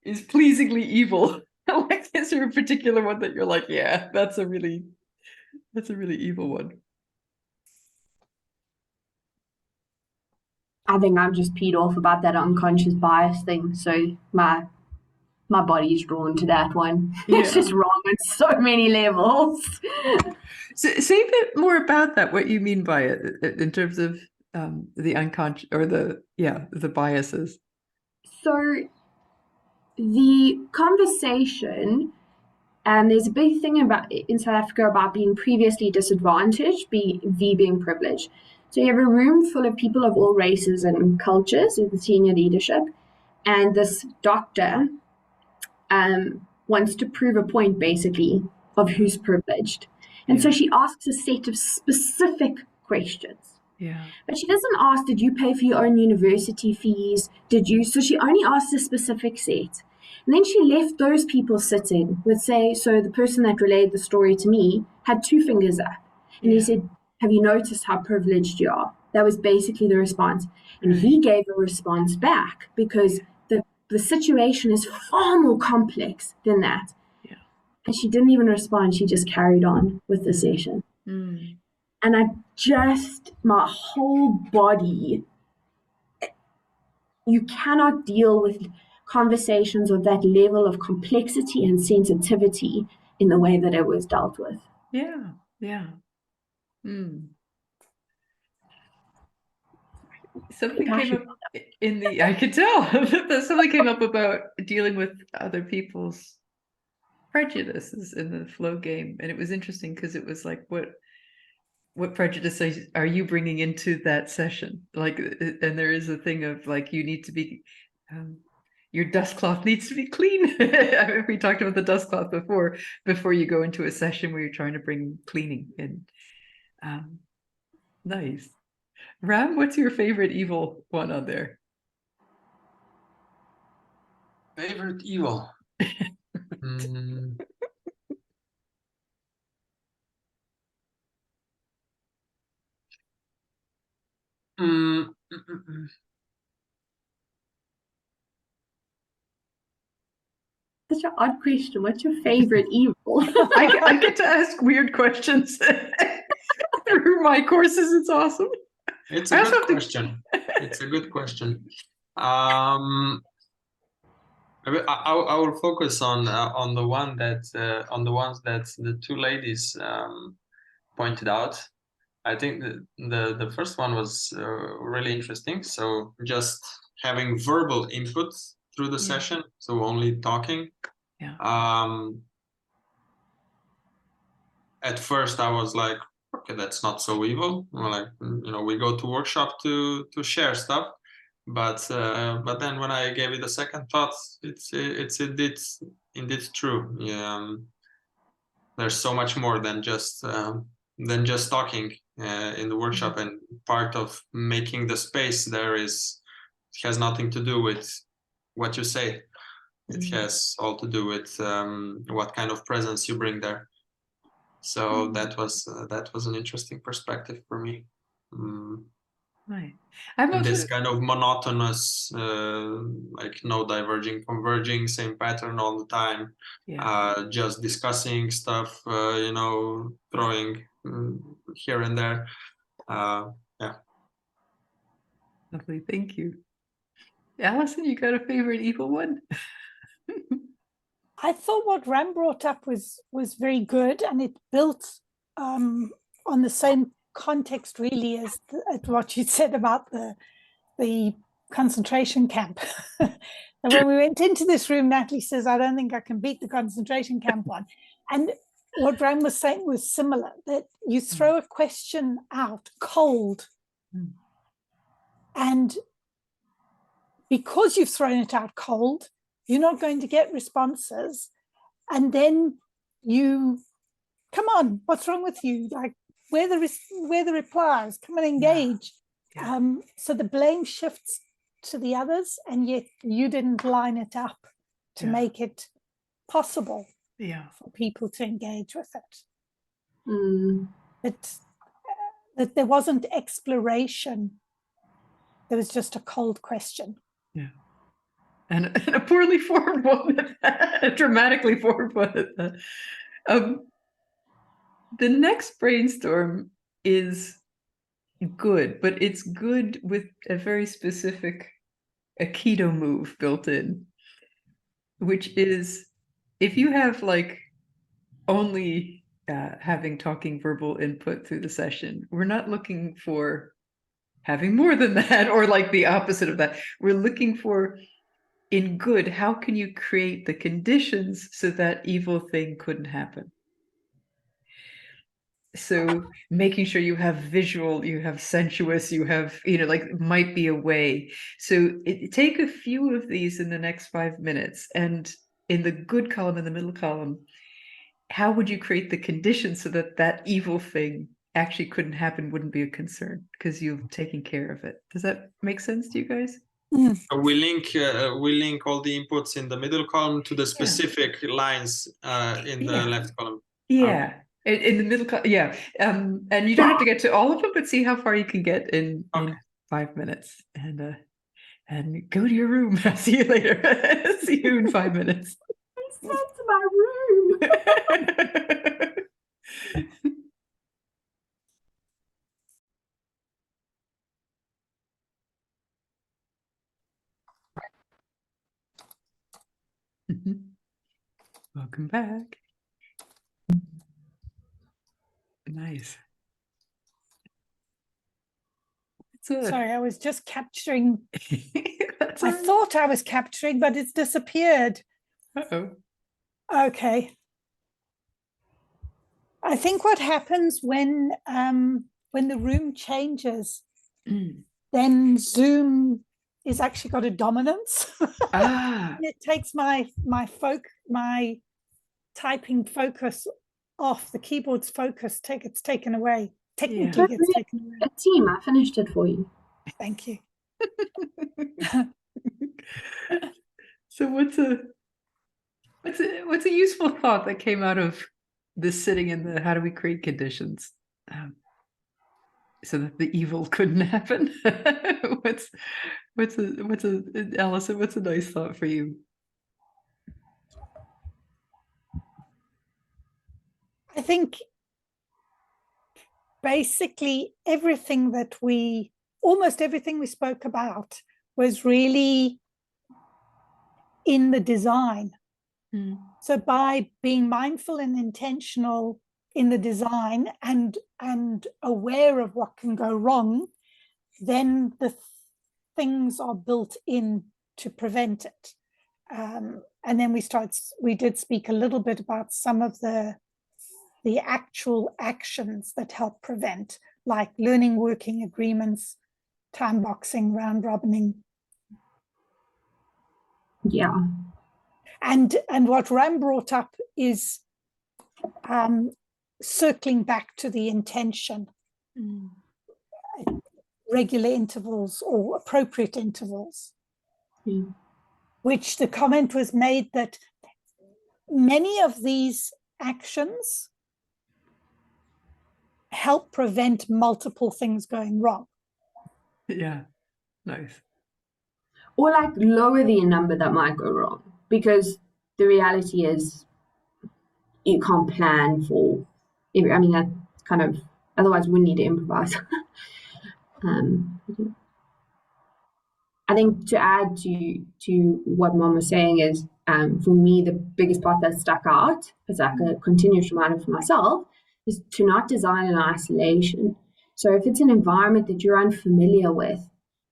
is pleasingly evil? Like, is there a particular one that you're like, yeah, that's a really evil one? I think I'm just peed off about that unconscious bias thing. So my body's drawn to that one. Yeah. It's just wrong on so many levels. So, say a bit more about that, what you mean by it in terms of the unconscious or the biases. So the conversation, and there's a big thing about in South Africa about being previously disadvantaged, being privileged. So you have a room full of people of all races and cultures in the senior leadership, and this doctor wants to prove a point basically of who's privileged. And so she asks a set of specific questions. Yeah. But she doesn't ask, did you pay for your own university fees? So she only asks a specific set. And then she left those people sitting with, say, so the person that relayed the story to me had 2 fingers up. And he said, have you noticed how privileged you are? That was basically the response. And he gave a response back because the situation is far more complex than that. Yeah. And she didn't even respond. She just carried on with the session. Mm. And my whole body, you cannot deal with conversations of that level of complexity and sensitivity in the way that it was dealt with. Yeah. Yeah. Mm. Something came up I could tell that something came up about dealing with other people's prejudices in the flow game. And it was interesting because it was like, what prejudice are you bringing into that session? Like, and there is a thing of like, you need to be, your dust cloth needs to be clean. I mean, we talked about the dust cloth before you go into a session where you're trying to bring cleaning in. Nice. Ram, what's your favorite evil one on there? Favorite evil? Such an odd question. What's your favorite evil? I get to ask weird questions through my courses. It's awesome. It's a good question. It's a good question. I will focus on the one that on the ones that the two ladies pointed out. I think the first one was really interesting. So just having verbal input through the session, so only talking. Yeah. At first, I was like, okay, that's not so evil. Like, we go to workshop to share stuff, but then when I gave it a second thought, it's indeed true. Yeah, there's so much more than just talking in the workshop, and part of making the space there has nothing to do with what you say. It has all to do with what kind of presence you bring there. So that was an interesting perspective for me. Right. And this kind of monotonous, like no diverging, converging, same pattern all the time. Yeah. Just discussing stuff, throwing here and there. Yeah. Lovely, thank you. Allison, you got a favorite evil one? I thought what Ram brought up was very good, and it built on the same context really as what you said about the concentration camp. And when we went into this room, Natalie says, I don't think I can beat the concentration camp one. And what Ram was saying was similar, that you throw a question out cold, and because you've thrown it out cold, you're not going to get responses. And then you, come on, what's wrong with you? Like, where the replies? Come and engage. Yeah. So the blame shifts to the others, and yet you didn't line it up to make it possible for people to engage with it. That there wasn't exploration. There was just a cold question. Yeah. And a poorly formed one, a dramatically formed one. The next brainstorm is good, but it's good with a very specific Aikido move built in, which is if you have like only having talking verbal input through the session, we're not looking for having more than that or like the opposite of that. We're looking for, in good, how can you create the conditions so that evil thing couldn't happen? So making sure you have visual, you have sensuous, you have, like might be a way. So take a few of these in the next 5 minutes, and in the good column, in the middle column, how would you create the conditions so that that evil thing actually couldn't happen, wouldn't be a concern because you've taken care of it? Does that make sense to you guys? We link all the inputs in the middle column to the specific lines in the left column. Yeah. In the middle, yeah. And you don't have to get to all of them, but see how far you can get in 5 minutes, and go to your room. I'll see you later. See you in 5 minutes. That's my room. Welcome back. Nice. Sorry, I was just capturing. I right. thought I was capturing, but it's disappeared. Uh-oh. Okay. I think what happens when the room changes, then Zoom is actually got a dominance. It takes my typing focus off, the keyboard's focus it's taken away. Technically gets taken away. A team, I finished it for you. Thank you. So what's a useful thought that came out of this sitting in the how do we create conditions so that the evil couldn't happen? Allison, what's a nice thought for you? I think basically almost everything we spoke about was really in the design. So by being mindful and intentional in the design and aware of what can go wrong, then the things are built in to prevent it. And then we did speak a little bit about some of the actual actions that help prevent, like learning working agreements, time boxing, round robining. Yeah. And what Ram brought up is circling back to the intention, regular intervals or appropriate intervals, which the comment was made that many of these actions help prevent multiple things going wrong. Yeah, nice. Or like lower the number that might go wrong, because the reality is you can't plan for every, I mean, that kind of, otherwise we need to improvise. I think to add to what Mom was saying is, for me, the biggest part that stuck out as like a continuous reminder for myself is to not design in isolation. So if it's an environment that you're unfamiliar with,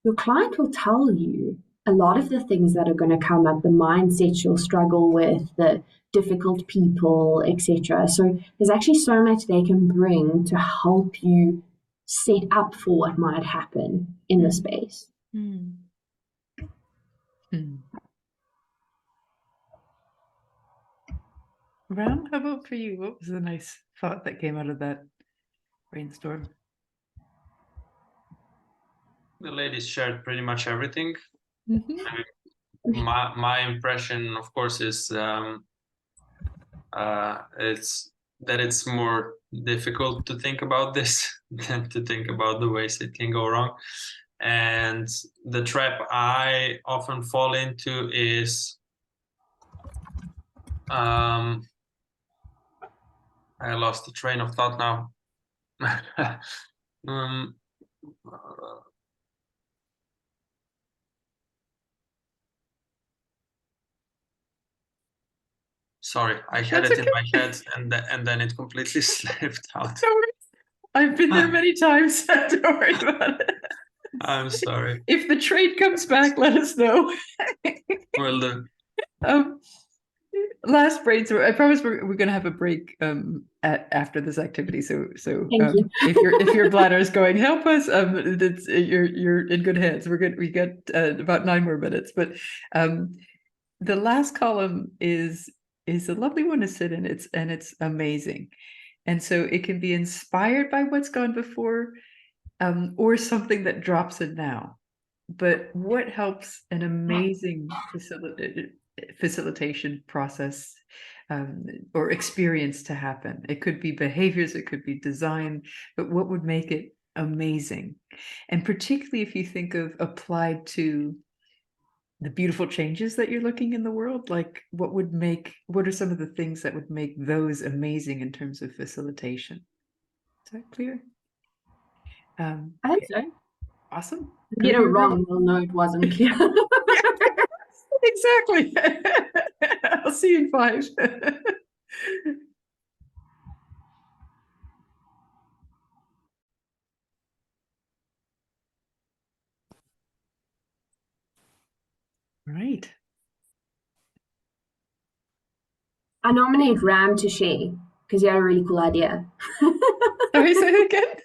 your client will tell you a lot of the things that are going to come up, the mindsets you'll struggle with, the difficult people, etc. So there's actually so much they can bring to help you set up for what might happen in the space. Ram, how about for you? What was the nice thought that came out of that brainstorm? The ladies shared pretty much everything. My impression, of course, is it's more difficult to think about this than to think about the ways it can go wrong. And the trap I often fall into is I lost the train of thought now. Sorry, I had it in my head and then it completely slipped out. I've been there many times. Don't worry about it. I'm sorry. If the train comes back, let us know. Will do. Last brainstorm. I promise we're going to have a break after this activity. So if your bladder is going, help us. You're in good hands. We're good. We got about 9 more minutes. But the last column is a lovely one to sit in. It's amazing, and so it can be inspired by what's gone before, or something that drops in now. But what helps an amazing facilitation process or experience to happen. It could be behaviors, it could be design, but what would make it amazing? And particularly if you think of applied to the beautiful changes that you're looking in the world, like what are some of the things that would make those amazing in terms of facilitation? Is that clear? I think so. Awesome. Get it wrong, we'll know it wasn't clear. Exactly. I'll see you in 5. Right. I nominate Ram to share because he had a really cool idea. Sorry, say it again.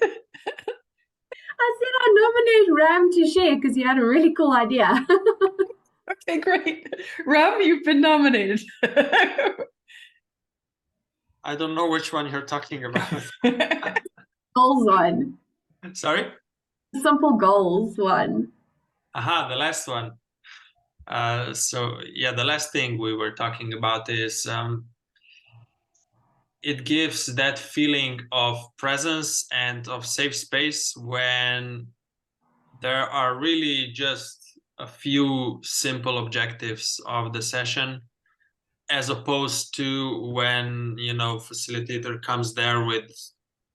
I said I nominate Ram to share because he had a really cool idea. Okay, great. Ram, you've been nominated. I don't know which one you're talking about. Goals one. Sorry? Simple goals one. Aha, the last one. So yeah, the last thing we were talking about is it gives that feeling of presence and of safe space when there are really just a few simple objectives of the session, as opposed to when, facilitator comes there with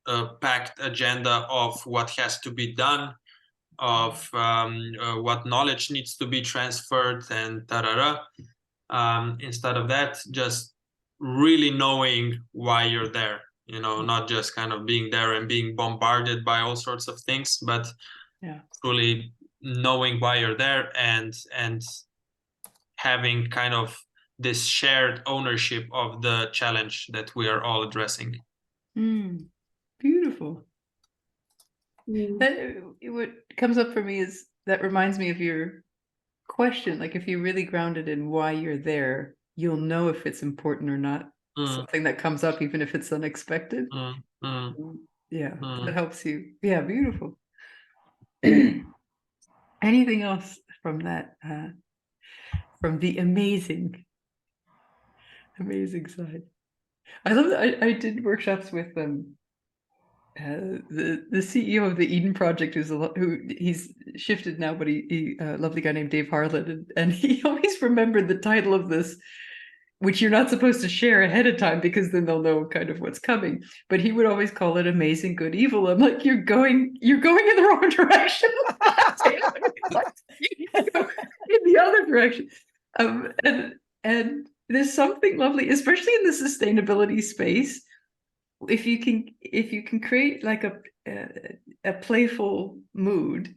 a packed agenda of what has to be done, of what knowledge needs to be transferred and tarara. Instead of that, just really knowing why you're there, not just kind of being there and being bombarded by all sorts of things, but truly knowing why you're there and having kind of this shared ownership of the challenge that we are all addressing. Beautiful. What comes up for me is that reminds me of your question. Like if you're really grounded in why you're there, you'll know if it's important or not. Something that comes up, even if it's unexpected. That helps you. Yeah, beautiful. Anything else from that? From the amazing side. I love that I did workshops with the CEO of the Eden Project, who he's shifted now, but he lovely guy named Dave Harlan, and he always remembered the title of this, which you're not supposed to share ahead of time because then they'll know kind of what's coming. But he would always call it Amazing Good Evil. I'm like, you're going in the wrong direction. In the other direction. And there's something lovely, especially in the sustainability space. If you can create like a playful mood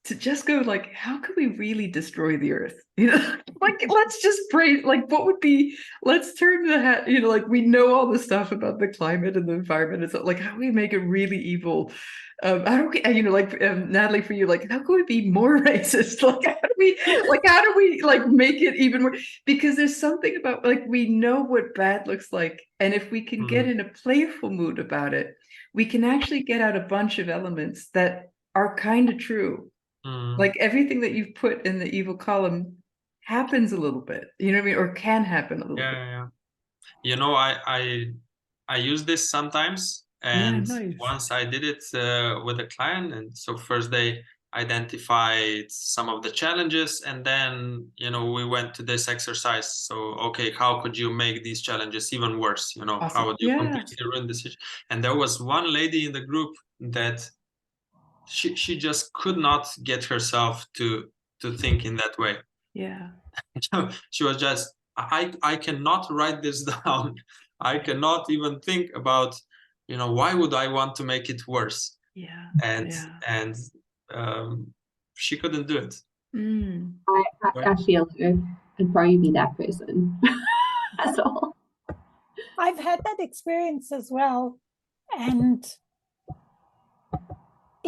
to just go like, how can we really destroy the earth? Like let's just pray. Like what would be? Let's turn the hat. Like we know all the stuff about the climate and the environment. It's like how do we make it really evil? How do we? Natalie, for you, like how can we be more racist? Like how do we make it even more? Because there's something about like we know what bad looks like, and if we can get in a playful mood about it, we can actually get out a bunch of elements that are kind of true. Like everything that you've put in the evil column happens a little bit, you know what I mean, or can happen a little bit. Yeah. I use this sometimes, and nice. once I did it with a client, and so first they identified some of the challenges, and then we went to this exercise. So okay, how could you make these challenges even worse? Awesome. How would you completely ruin the situation? And there was one lady in the group that she just could not get herself to think in that way. Yeah. She was just, I cannot write this down. I cannot even think about, why would I want to make it worse? Yeah. And she couldn't do it. I feel I'd probably be that person. That's all. I've had that experience as well, and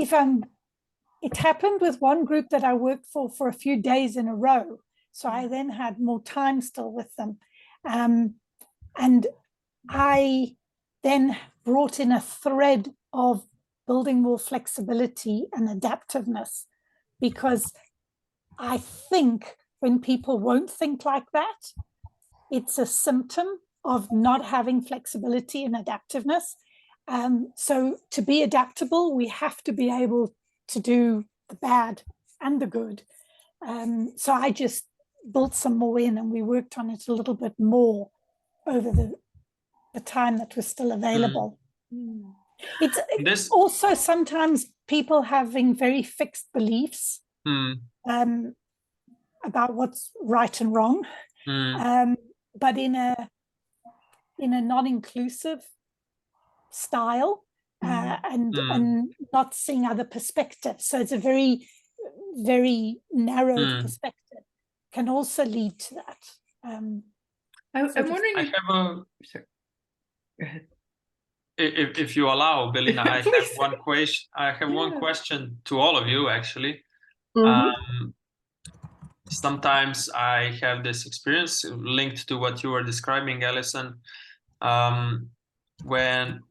it happened with one group that I worked for a few days in a row. So I then had more time still with them. And I then brought in a thread of building more flexibility and adaptiveness, because I think when people won't think like that, it's a symptom of not having flexibility and adaptiveness. So to be adaptable, we have to be able to do the bad and the good. So I just built some more in, and we worked on it a little bit more over the time that was still available. It's also sometimes people having very fixed beliefs about what's right and wrong, but in a non-inclusive style, and not seeing other perspectives. So it's a very, very narrowed perspective can also lead to that. I'm wondering. I have a. Sorry. Go ahead. If you allow, Belina, I have one question. I have one Yeah. question to all of you, actually. Sometimes I have this experience linked to what you were describing, Alison. When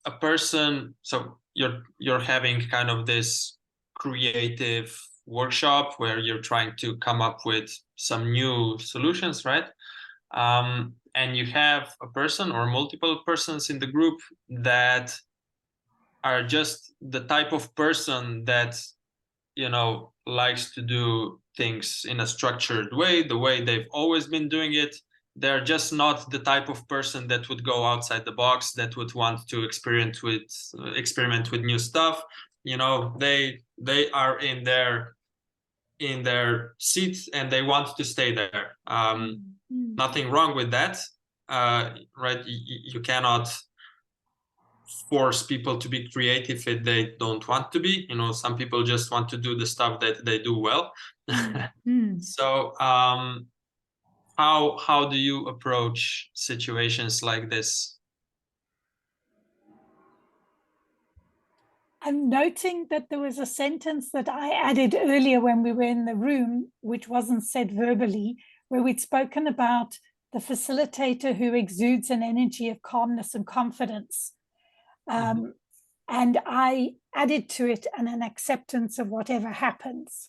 a person, so you're having kind of this creative workshop where you're trying to come up with some new solutions, right? And you have a person or multiple persons in the group that are just the type of person that, you know, likes to do things in a structured way, the way they've always been doing it. They're just not the type of person that would go outside the box, that would want to experiment with new stuff. You know, they are in their seats and they want to stay there. Nothing wrong with that, right? You cannot force people to be creative if they don't want to be. You know, some people just want to do the stuff that they do well. So how do you approach situations like this? I'm noting that there was a sentence that I added earlier when we were in the room, which wasn't said verbally, where we'd spoken about the facilitator who exudes an energy of calmness and confidence. And I added to it an acceptance of whatever happens.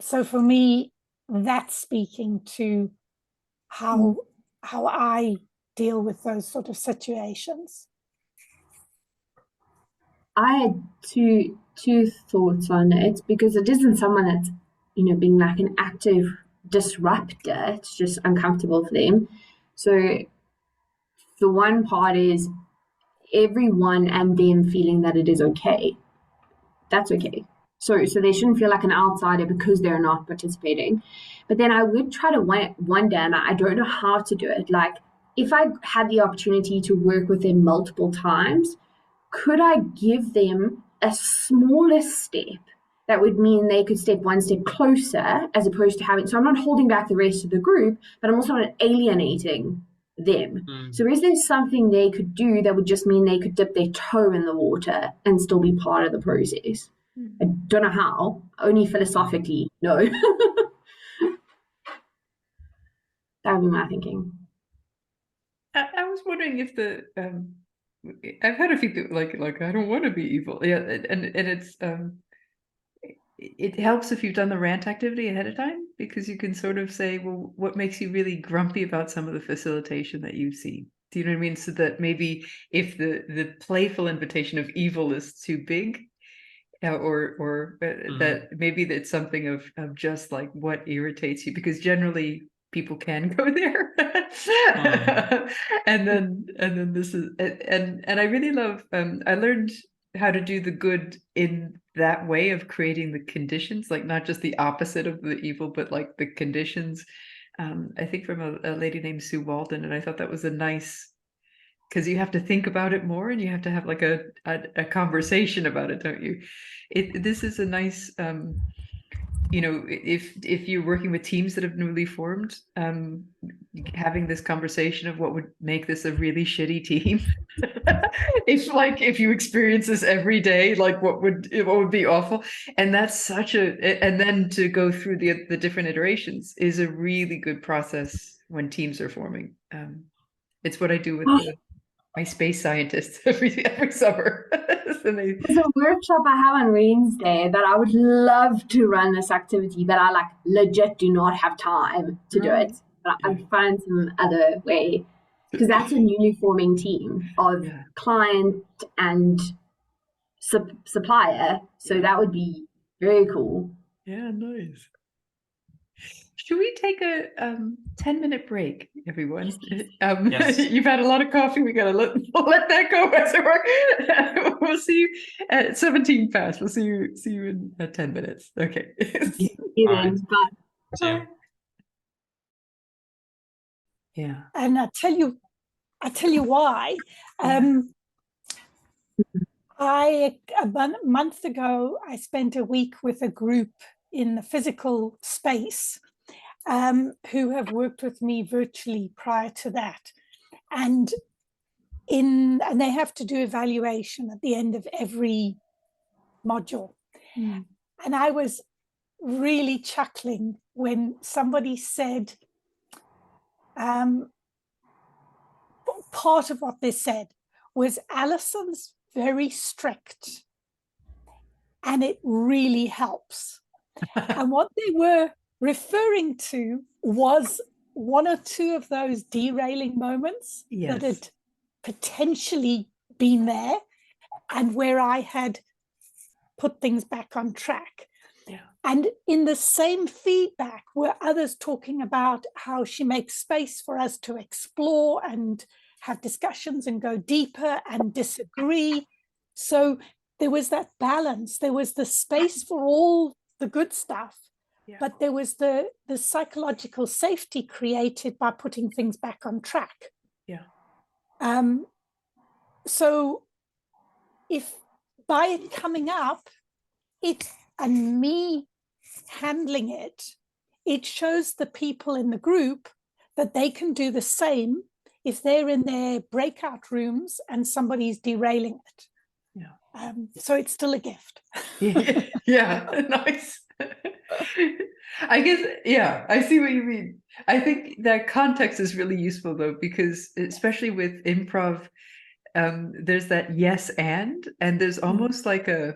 So for me, that's speaking to how I deal with those sort of situations. I had two thoughts on it, because it isn't someone that's, you know, being like an active disruptor. It's just uncomfortable for them. So the one part is everyone and them feeling that it is okay. That's okay. So they shouldn't feel like an outsider because they're not participating. But then I would try to wonder, and I don't know how to do it. Like, if I had the opportunity to work with them multiple times, could I give them a smaller step that would mean they could step one step closer, as opposed to having, so I'm not holding back the rest of the group, but I'm also not alienating them. So is there something they could do that would just mean they could dip their toe in the water and still be part of the process? I don't know how, only philosophically, no. That would be my thinking. I was wondering if the I've had a few people like I don't want to be evil. Yeah, and it's it helps if you've done the rant activity ahead of time, because you can sort of say, well, what makes you really grumpy about some of the facilitation that you've seen? Do you know what I mean? So that maybe if the playful invitation of evil is too big, or that maybe that's something of just like what irritates you, because generally people can go there. and then this is, and I really love, I learned how to do the good in that way of creating the conditions, like not just the opposite of the evil, but like the conditions. I think from a lady named Sue Walden, and I thought that was a nice, because you have to think about it more and you have to have like a conversation about it, don't you? This is a nice, you know, if you're working with teams that have newly formed, having this conversation of what would make this a really shitty team. if you experience this every day, like what would be awful? And that's such and then to go through the different iterations is a really good process when teams are forming. It's what I do with my space scientists every summer. And There's a workshop I have on Wednesday that I would love to run this activity, but I like legit do not have time to do it. But I'd find some other way, because that's a newly forming team of client and supplier. So that would be very cool. Yeah, nice. Should we take a 10-minute break, everyone? Yes. You've had a lot of coffee. We gotta let that go, as it were. We'll see you at 17 past. We'll see you in 10 minutes. Okay. Bye. See you. Yeah. And I tell you why. About a month ago, I spent a week with a group in the physical space who have worked with me virtually prior to that. And they have to do evaluation at the end of every module. And I was really chuckling when somebody said, part of what they said was, Alison's very strict and it really helps. And what they were referring to was one or two of those derailing moments that had potentially been there, and where I had put things back on track. And in the same feedback were others talking about how she makes space for us to explore and have discussions and go deeper and disagree. So there was that balance. There was the space for all the good stuff, but there was the psychological safety created by putting things back on track. So if by it coming up, and me handling it, it shows the people in the group that they can do the same if they're in their breakout rooms and somebody's derailing it. So it's still a gift. Nice. I guess, I see what you mean. I think that context is really useful, though, because especially with improv, there's that yes and there's almost like a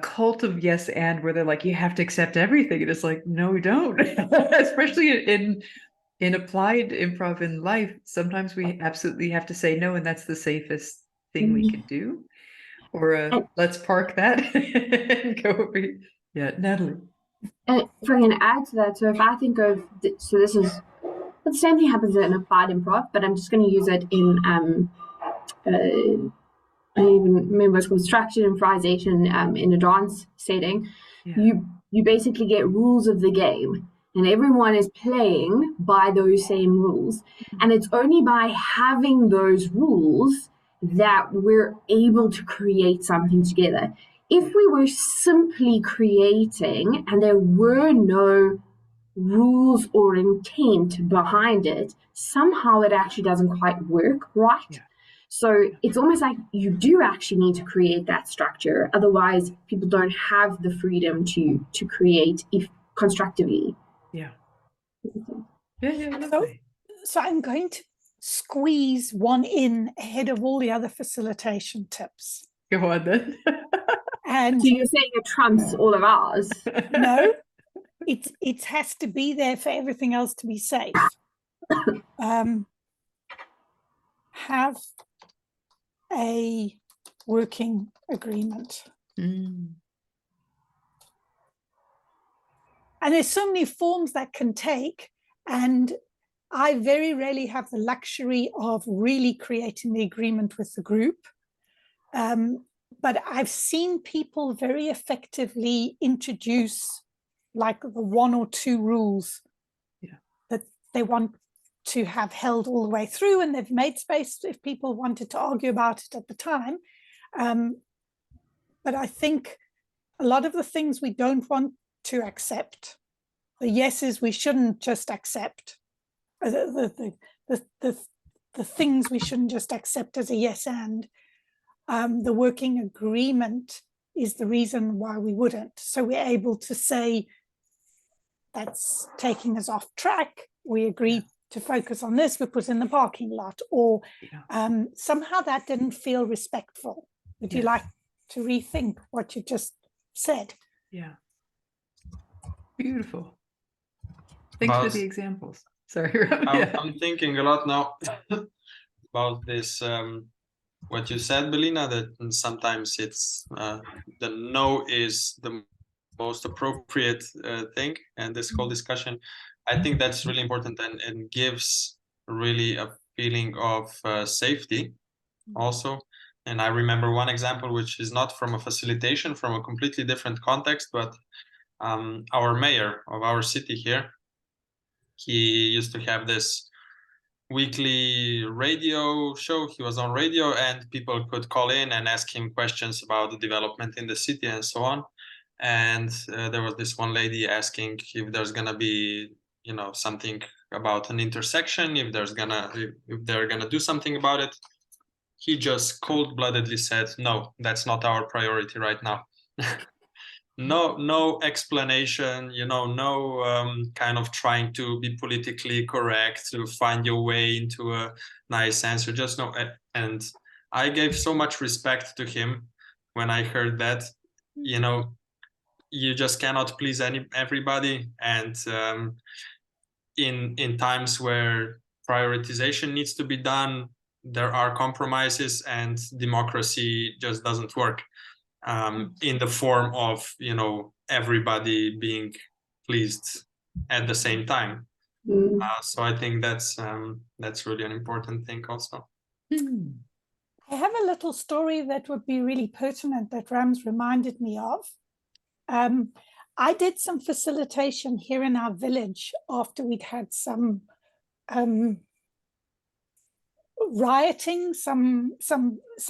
cult of yes and, where they're like, you have to accept everything, and it's like, no, we don't. Especially in applied improv in life, sometimes we absolutely have to say no, and that's the safest thing we could do. Or let's park that and go over here. Natalie. And if I can add to that, so if I think of, so this is, the same thing happens in applied improv, but I'm just going to use it in, I don't even remember it's called structured improvisation in a dance setting. You basically get rules of the game, and everyone is playing by those same rules. And it's only by having those rules that we're able to create something together. If we were simply creating and there were no rules or intent behind it, somehow it actually doesn't quite work right. So it's almost like you do actually need to create that structure. Otherwise, people don't have the freedom to create constructively. So I'm going to squeeze one in ahead of all the other facilitation tips. Go on then. And so you're saying it trumps all of ours? No, it has to be there for everything else to be safe. Have a working agreement. And there's so many forms that can take, and I very rarely have the luxury of really creating the agreement with the group. But I've seen people very effectively introduce like the one or two rules that they want to have held all the way through, and they've made space if people wanted to argue about it at the time. But I think a lot of the things we don't want to accept, the yeses we shouldn't just accept, the things we shouldn't just accept as a yes and, the working agreement is the reason why we wouldn't. So we're able to say, that's taking us off track. We agree to focus on this, we put in the parking lot, or somehow that didn't feel respectful. Would you like to rethink what you just said? Yeah. Beautiful. Thanks for the examples. Sorry. I'm thinking a lot now about this, what you said, Belina, that sometimes it's the no is the most appropriate thing, and this whole discussion, I think that's really important and gives really a feeling of safety also. And I remember one example, which is not from a facilitation, from a completely different context, but our mayor of our city here, he used to have this weekly radio show. He was on radio and people could call in and ask him questions about the development in the city and so on. And there was this one lady asking if there's gonna be, you know, something about an intersection, if they're gonna do something about it. He just cold-bloodedly said, no, that's not our priority right now. No explanation, you know, no kind of trying to be politically correct to find your way into a nice answer, just no. And I gave so much respect to him when I heard that, you know, you just cannot please everybody. And in times where prioritization needs to be done, there are compromises, and democracy just doesn't work in the form of, you know, everybody being pleased at the same time. So I think that's really an important thing also. I have a little story that would be really pertinent that Rams reminded me of. I did some facilitation here in our village after we'd had some rioting, some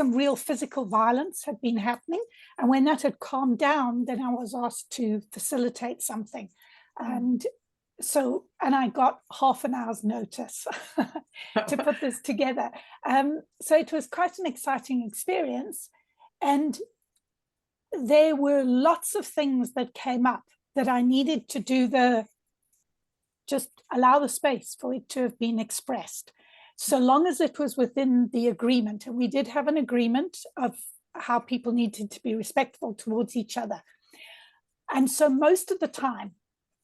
real physical violence had been happening. And when that had calmed down, then I was asked to facilitate something. And I got half an hour's notice to put this together. So it was quite an exciting experience. And there were lots of things that came up that I needed to do just allow the space for it to have been expressed, so long as it was within the agreement. And we did have an agreement of how people needed to be respectful towards each other. And so most of the time,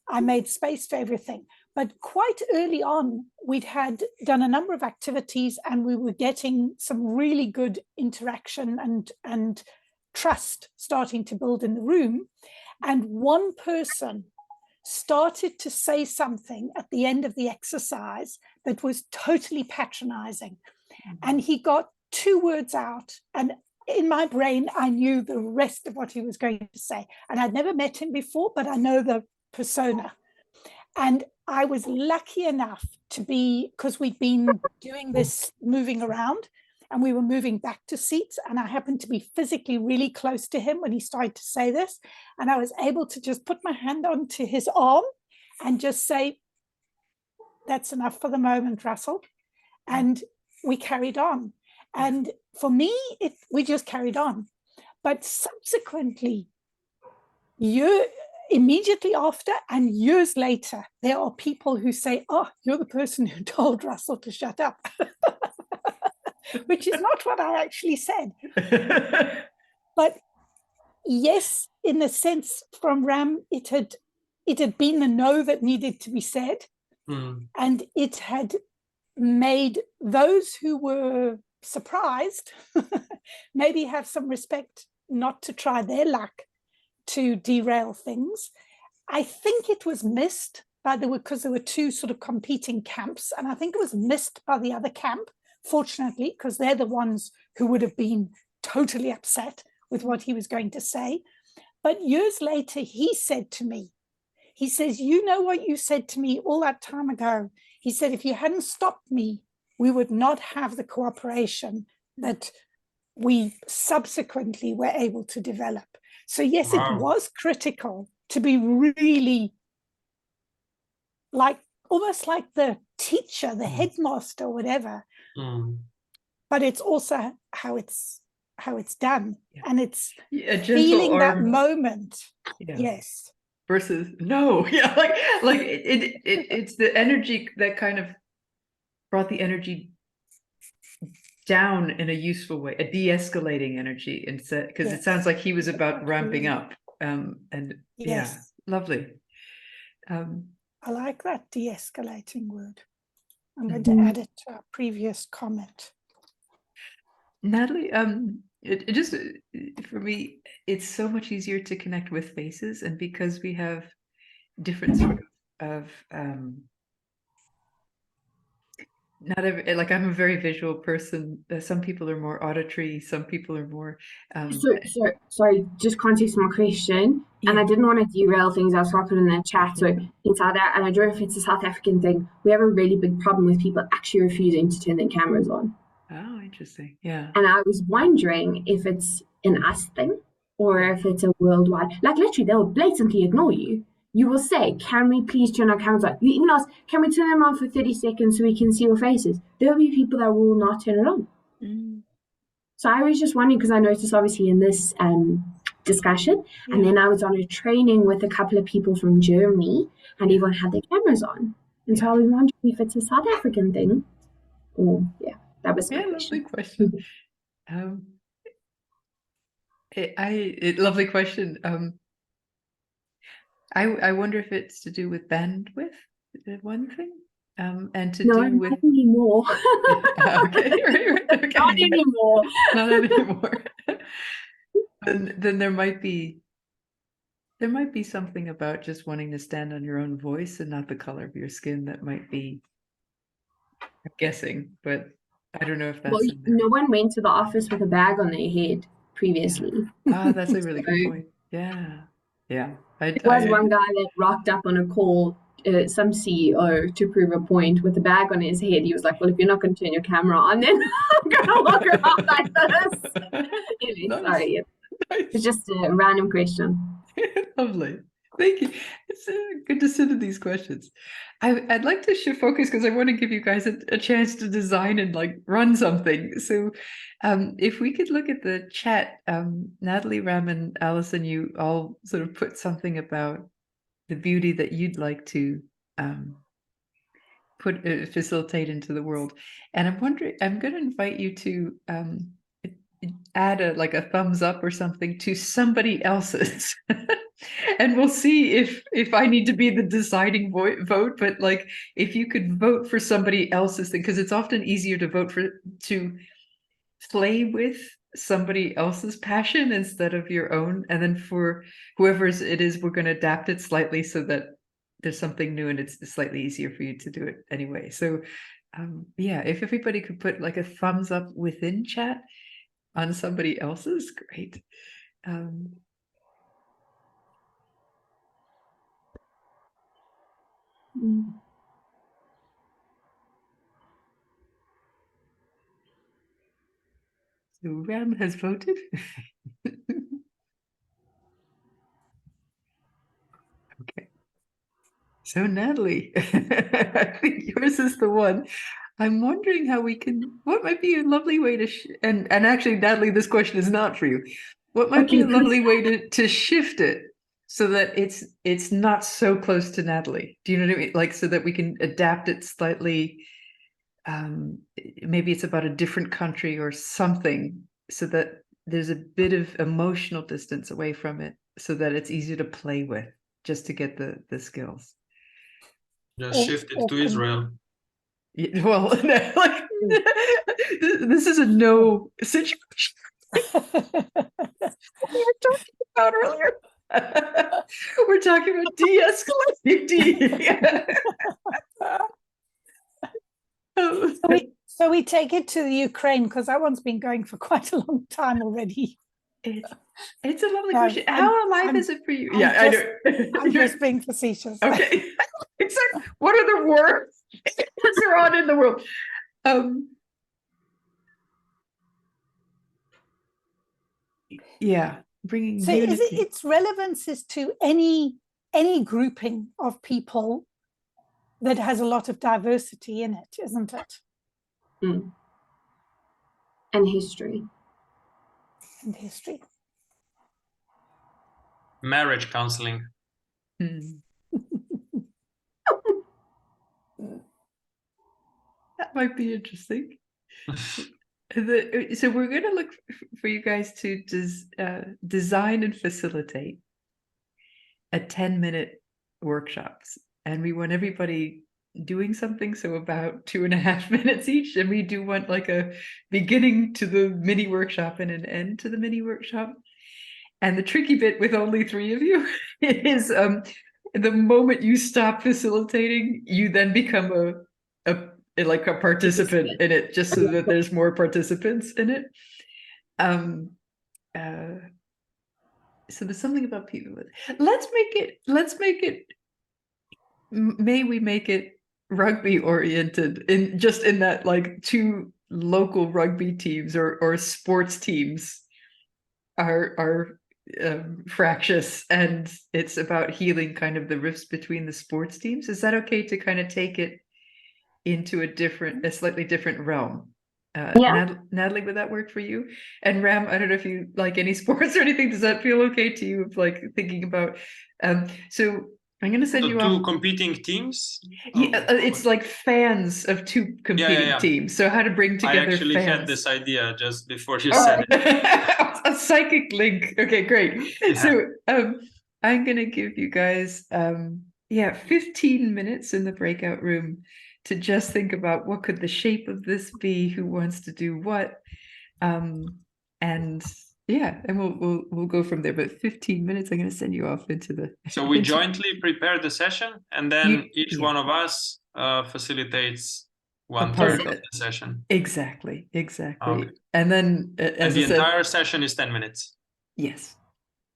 I made space for everything. But quite early on, we'd had done a number of activities and we were getting some really good interaction and trust starting to build in the room. And one person started to say something at the end of the exercise that was totally patronizing. And he got 2 words out, and in my brain, I knew the rest of what he was going to say. And I'd never met him before, but I know the persona. And I was lucky enough to be, because we'd been doing this moving around and we were moving back to seats, and I happened to be physically really close to him when he started to say this. And I was able to just put my hand onto his arm and just say, that's enough for the moment, Russell. And we carried on. And for me, we just carried on. But subsequently, immediately after and years later, there are people who say, oh, you're the person who told Russell to shut up. Which is not what I actually said. But yes, in the sense from Ram, it had been the no that needed to be said. And it had made those who were surprised maybe have some respect not to try their luck to derail things. I think it was missed because there were 2 sort of competing camps, and I think it was missed by the other camp, fortunately, because they're the ones who would have been totally upset with what he was going to say. But years later, he said to me, he says, you know what you said to me all that time ago? He said, if you hadn't stopped me, we would not have the cooperation that we subsequently were able to develop. So yes, It was critical to be really almost like the teacher, the headmaster, whatever. But it's also how it's done. And it's feeling that moment. Yes. Versus no. It's the energy that kind of brought the energy down in a useful way, a de-escalating energy instead, because it Yes. sounds like he was about ramping Absolutely. up. And yeah, Yes. lovely. I like that de-escalating word. I'm going to add it to our previous comment. Natalie, it just, for me, it's so much easier to connect with faces, and because we have different sort of not every, like, I'm a very visual person. Some people are more auditory, some people are more So sorry, just context my question. And I didn't want to derail things. I was talking in the chat. So in South Africa, and I don't know if it's a South African thing, we have a really big problem with people actually refusing to turn their cameras on. Oh, interesting. Yeah. And I was wondering if it's an us thing or if it's a worldwide. Like literally, they'll blatantly ignore you. You will say, "Can we please turn our cameras on?" You even ask, "Can we turn them on for 30 seconds so we can see your faces?" There will be people that will not turn it on. So I was just wondering, because I noticed obviously in this discussion, and then I was on a training with a couple of people from Germany, and everyone had their cameras on. And so I was wondering if it's a South African thing, or that was my lovely question. Lovely question. I wonder if it's to do with bandwidth, one thing, and to do with not anymore. okay, okay. Not anymore. Not anymore. Then there might be something about just wanting to stand on your own voice and not the color of your skin that might be, I'm guessing, but I don't know if that's in there. No one went to the office with a bag on their head previously. That's a really good point. Yeah. There was one guy that rocked up on a call, some CEO, to prove a point with a bag on his head. He was like, "Well, if you're not going to turn your camera on, then I'm going to walk around like this." Anyway, Nice. sorry. Nice. It's just a random question. Lovely. Thank you. It's good to sit in these questions. I'd like to shift focus because I want to give you guys a chance to design and like run something. So if we could look at the chat, Natalie, Ram, and Allison, you all sort of put something about the beauty that you'd like to facilitate into the world. And I'm wondering, I'm going to invite you to add a thumbs up or something to somebody else's. And we'll see if I need to be the deciding vote, but like if you could vote for somebody else's thing, because it's often easier to vote to play with somebody else's passion instead of your own. And then for whoever it is, we're going to adapt it slightly so that there's something new and it's slightly easier for you to do it anyway. So if everybody could put like a thumbs up within chat on somebody else's, great. So Ram has voted. Okay. So Natalie, I think yours is the one. I'm wondering how what might be a lovely way to, and actually, Natalie, this question is not for you. What might be a lovely way to shift it so that it's not so close to Natalie? Do you know what I mean? Like, so that we can adapt it slightly. Maybe it's about a different country or something, so that there's a bit of emotional distance away from it, so that it's easier to play with, just to get the skills. Just shift it to Israel. Yeah, well, like, this is a no situation. We were talking about earlier. We're talking about de-escalating. So we take it to the Ukraine, because that one's been going for quite a long time already. It's a lovely question. How alive is it for you? I know. I'm just being facetious. Okay. Exactly. What are the wars that are on in the world? Bringing so unity. its relevance is to any grouping of people that has a lot of diversity in it, isn't it? And history. Marriage counseling. That might be interesting. So we're going to look for you guys to design and facilitate a 10-minute workshops, and we want everybody doing something, so about 2.5 minutes each, and we do want like a beginning to the mini workshop and an end to the mini workshop. And the tricky bit with only 3 of you is the moment you stop facilitating, you then become a participant in it, just so that there's more participants in it. So there's something about people. Let's make it. May we make it rugby oriented in that like 2 local rugby teams or sports teams are fractious, and it's about healing kind of the rifts between the sports teams. Is that okay to kind of take it into a slightly different realm? Natalie, would that work for you? And Ram, I don't know if you like any sports or anything. Does that feel okay to you? Like thinking about, so I'm going to send you 2 off. competing teams? Yeah, it's like fans of 2 competing teams. So how to bring together I actually fans. had this idea just before you said it. A psychic link. Okay, great. Yeah. So I'm going to give you guys 15 minutes in the breakout room to just think about what could the shape of this be, who wants to do what, and we'll go from there. But 15 minutes, I'm going to send you off into the. So we jointly prepare the session, and then each one of us facilitates one part of the session. Exactly. Okay. And then, and the entire session is 10 minutes. Yes.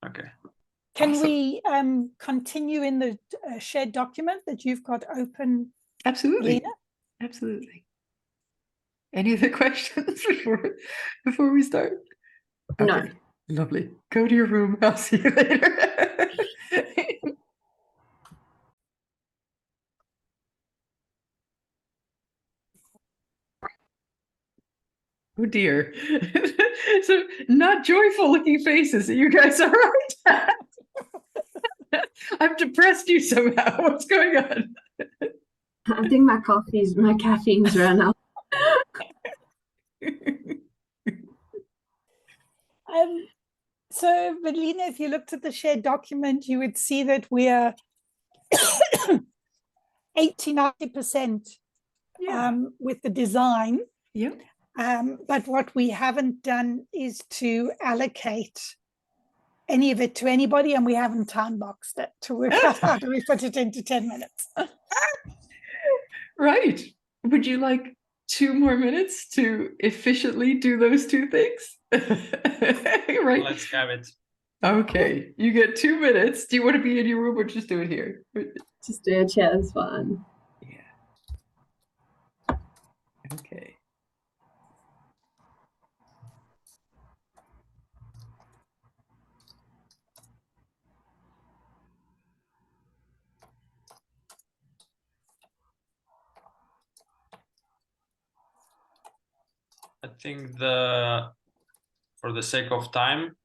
Okay. Can we continue in the shared document that you've got open? Absolutely. Lena? Absolutely. Any other questions before we start? Okay. No. Lovely. Go to your room. I'll see you later. Oh dear. So not joyful looking faces. Are you guys all right? I've depressed you somehow. What's going on? I think my caffeine's run out. So, Melina, if you looked at the shared document, you would see that we are 80-90% with the design. Yeah. But what we haven't done is to allocate any of it to anybody, and we haven't time boxed it to work out how do we fit it into 10 minutes. Right. Would you like 2 more minutes to efficiently do those 2 things? Right. Let's have it. Okay. You get 2 minutes. Do you want to be in your room or just do it here? Just do it here, it's fun. Yeah. Okay. I think for the sake of time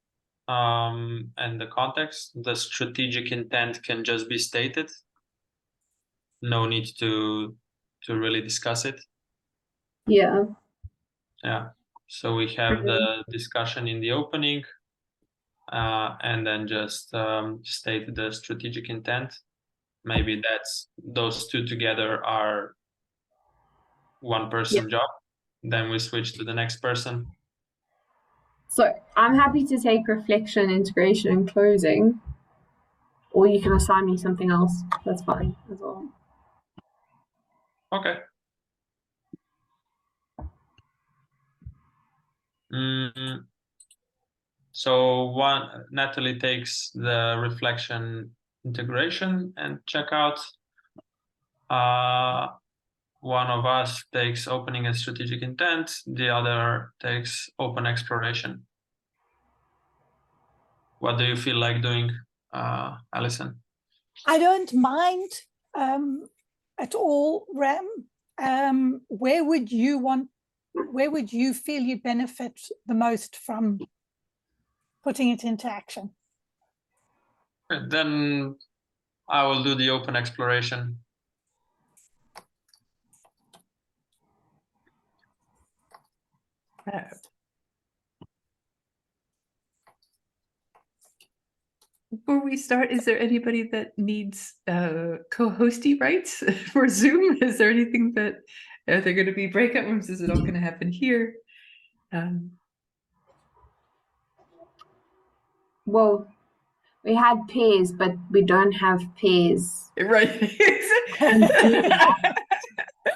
and the context, the strategic intent can just be stated. No need to really discuss it. Yeah. Yeah. So we have the discussion in the opening, and then just state the strategic intent. Maybe those 2 together are one person job. Then we switch to the next person. So I'm happy to take reflection, integration, and closing, or you can assign me something else. That's fine as well. Okay. So Natalie takes the reflection, integration, and checkout. One of us takes opening and strategic intent. The other takes open exploration. What do you feel like doing, Alison? I don't mind at all, Ram. Where would you feel you benefit the most from putting it into action? Then I will do the open exploration. Before we start, is there anybody that needs co-hosty rights for Zoom? Is there anything that are there going to be breakout rooms? Is it all going to happen here? Well, we had pairs, but we don't have pairs. Right.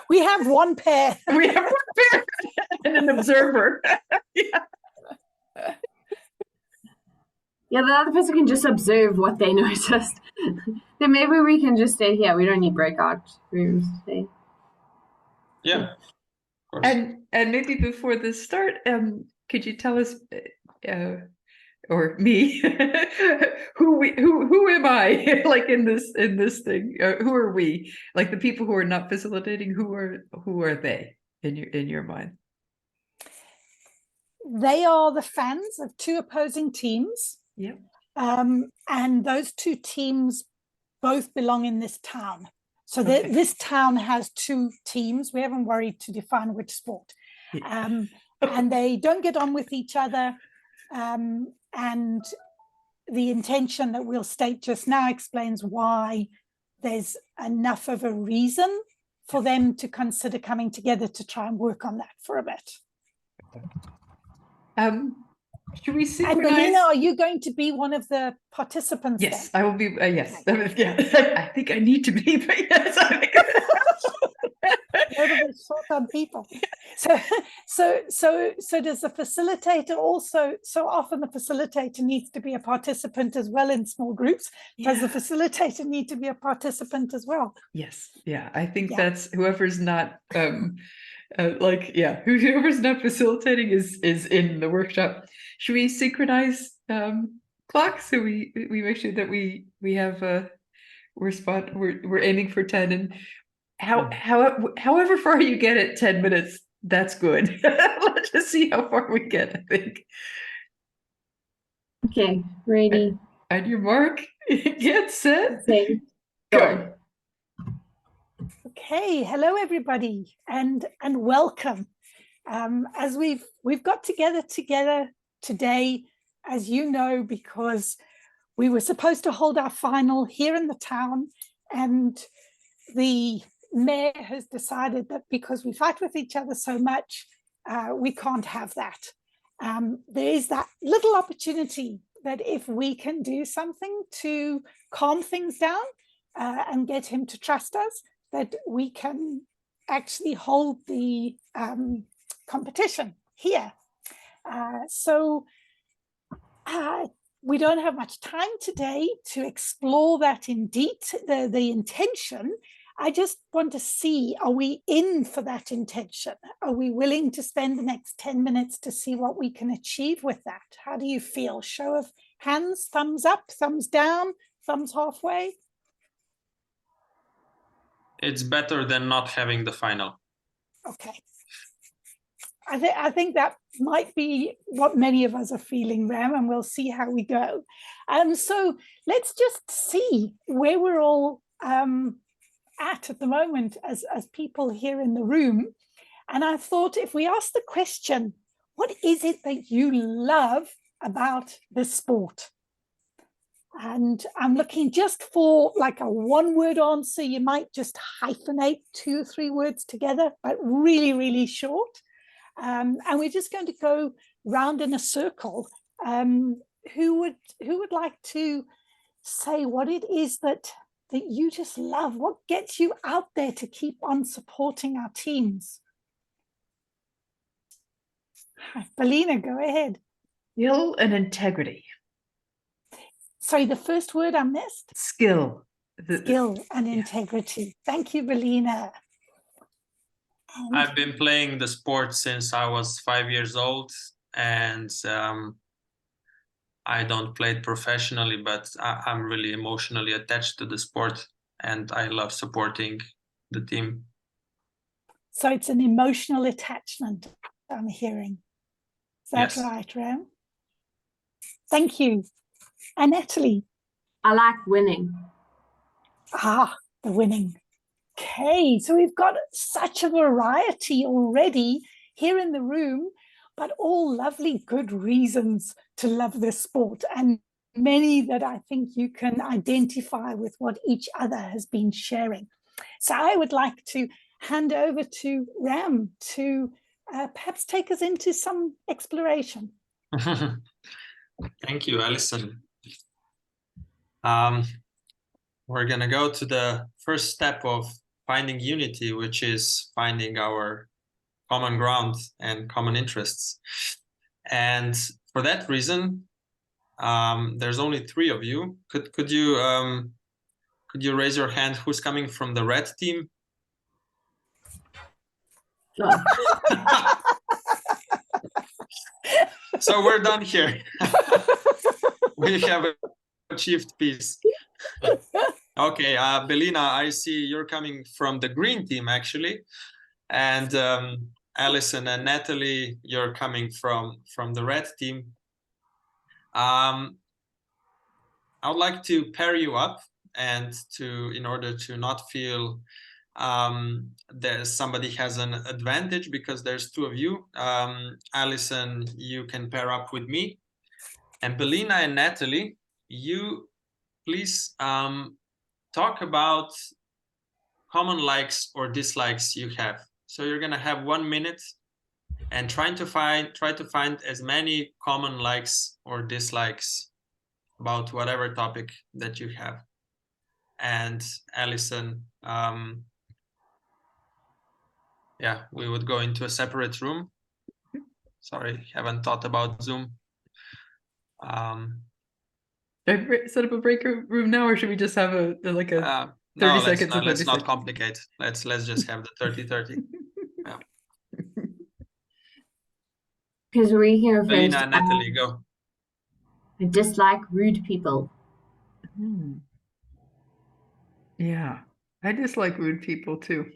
We have one pair. We have one pair and an observer. Yeah. Yeah, the other person can just observe what they noticed. Then maybe we can just stay here. We don't need breakout rooms today. Yeah. Of course. And maybe before the start, could you tell us, or me, who am I? Like in this thing, who are we? Like the people who are not facilitating. Who are they in your mind? They are the fans of two opposing teams. Yeah. And those two teams both belong in this town. So Okay. this town has two teams. We haven't worried to define which sport. Yeah. And they don't get on with each other. And the intention that we'll state just now explains why there's enough of a reason for them to consider coming together to try and work on that for a bit. Should we synchronize? And Melina, are you going to be one of the participants? Yes, then? I will be. Yes, yeah. I think I need to be. But yes, I think. Notable short-term people. So does the facilitator also? So often the facilitator needs to be a participant as well in small groups. Does the facilitator need to be a participant as well? Yes. Yeah, I think that's whoever's not. Whoever's not facilitating is in the workshop. Should we synchronize clocks so we make sure that we have we're aiming for 10, and however far you get at 10 minutes, that's good. Let's just see how far we get, I think. Okay, ready. On your mark, get set, Okay. go. Okay, hello everybody, and welcome. As we've got together today, as you know, because we were supposed to hold our final here in the town, and the mayor has decided that because we fight with each other so much, we can't have that. There is that little opportunity that if we can do something to calm things down and get him to trust us, that we can actually hold the competition here. We don't have much time today to explore that in detail, the intention. I just want to see, are we in for that intention? Are we willing to spend the next 10 minutes to see what we can achieve with that? How do you feel? Show of hands, thumbs up, thumbs down, thumbs halfway? It's better than not having the final. Okay. I think that might be what many of us are feeling, Ram, and we'll see how we go. So let's just see where we're all at the moment as people here in the room. And I thought if we ask the question, what is it that you love about this sport? And I'm looking just for like a one-word answer. You might just hyphenate 2 or 3 words together, but really, really short. And we're just going to go round in a circle. Who would like to say what it is that you just love? What gets you out there to keep on supporting our teams? Belina, go ahead. Skill and integrity. Sorry, the first word I missed? Skill. Skill and integrity. Thank you, Belina. I've been playing the sport since I was 5 years old, and I don't play it professionally, but I'm really emotionally attached to the sport, and I love supporting the team. So it's an emotional attachment I'm hearing. Is that Yes. right, Ram? Thank you. And Natalie? I like winning. Ah, the winning. Okay, so we've got such a variety already here in the room, but all lovely, good reasons to love this sport, and many that I think you can identify with what each other has been sharing. So I would like to hand over to Ram to perhaps take us into some exploration. Thank you, Alison. We're going to go to the first step of finding unity, which is finding our common ground and common interests. And for that reason, there's only 3 of you. Could you raise your hand who's coming from the red team? Oh. So we're done here. We have achieved peace. Okay, Belina, I see you're coming from the green team, actually. And Alison and Natalie, you're coming from the red team. I would like to pair you up, and in order to not feel there's somebody has an advantage because there's 2 of you. Alison, you can pair up with me, and Belina and Natalie, you please talk about common likes or dislikes you have. So you're gonna have 1 minute and try to find as many common likes or dislikes about whatever topic that you have. And Alison, yeah, we would go into a separate room. Sorry, haven't thought about Zoom. Set up a break room now, or should we just have a 30 seconds? Let's not complicate. Let's just have the 30-30. Yeah. Because we're here first. Belina and Natalie, go. I dislike rude people. Yeah, I dislike rude people too.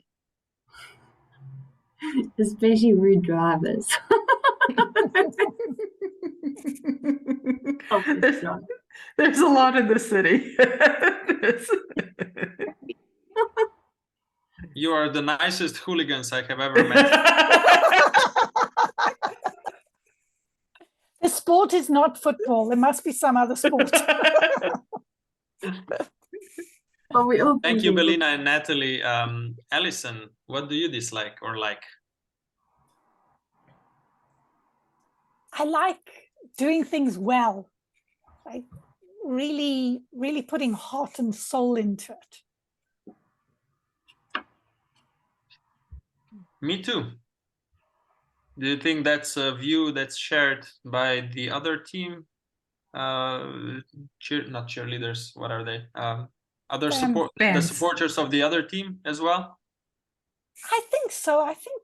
Especially rude drivers. There's a lot in the city. You are the nicest hooligans I have ever met. The sport is not football. There must be some other sport. Thank you, Belina and Natalie. Alison, what do you dislike or like? I like doing things well, like really, really putting heart and soul into it. Me too. Do you think that's a view that's shared by the other team? Not cheerleaders. What are they? The supporters of the other team as well. I think so. I think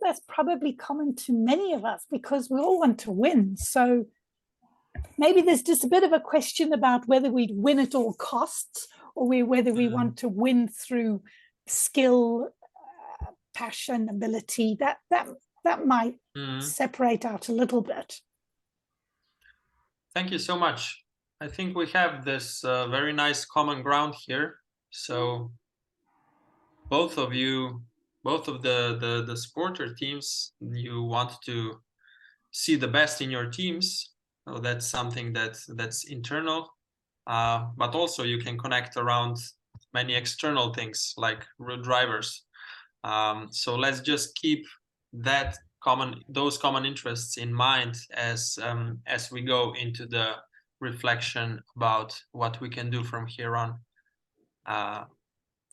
that's probably common to many of us because we all want to win. So maybe there's just a bit of a question about whether we'd win at all costs or whether we want to win through skill, passion, ability. That might separate out a little bit. Thank you so much. I think we have this very nice common ground here. So both of you, both of the supporter teams, you want to see the best in your teams. So that's something that's internal, but also you can connect around many external things like road drivers. So let's just keep those common interests in mind as we go into the reflection about what we can do from here on.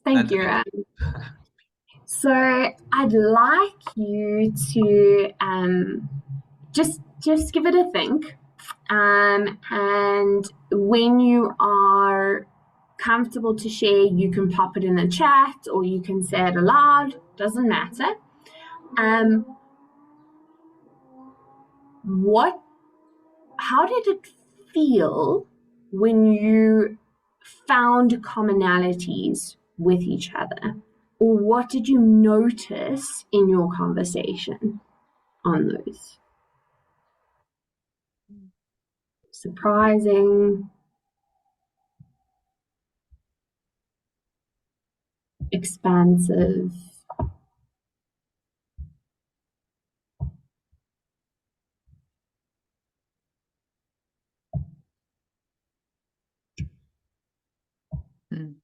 Thank you, Ram. So I'd like you to just give it a think, and when you are comfortable to share, you can pop it in the chat or you can say it aloud. Doesn't matter. How did it feel when you found commonalities with each other? Or what did you notice in your conversation on those? Surprising, expansive. Mm.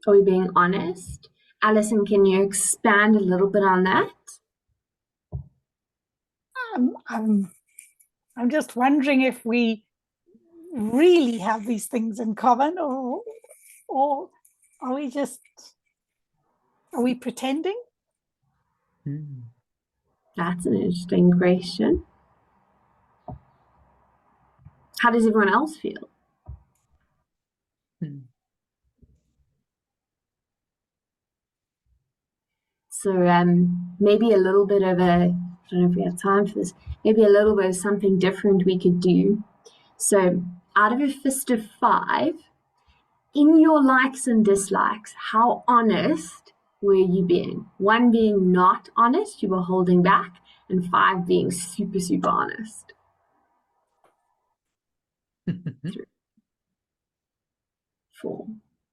Are we being honest? Alison, can you expand a little bit on that? I'm just wondering if we really have these things in common, or are we pretending? Mm. That's an interesting question. How does everyone else feel? Mm. So maybe a little bit of I don't know if we have time for this, maybe a little bit of something different we could do. So out of a fist of 5, in your likes and dislikes, how honest were you being? 1 being not honest, you were holding back, and 5 being super, super honest. 4.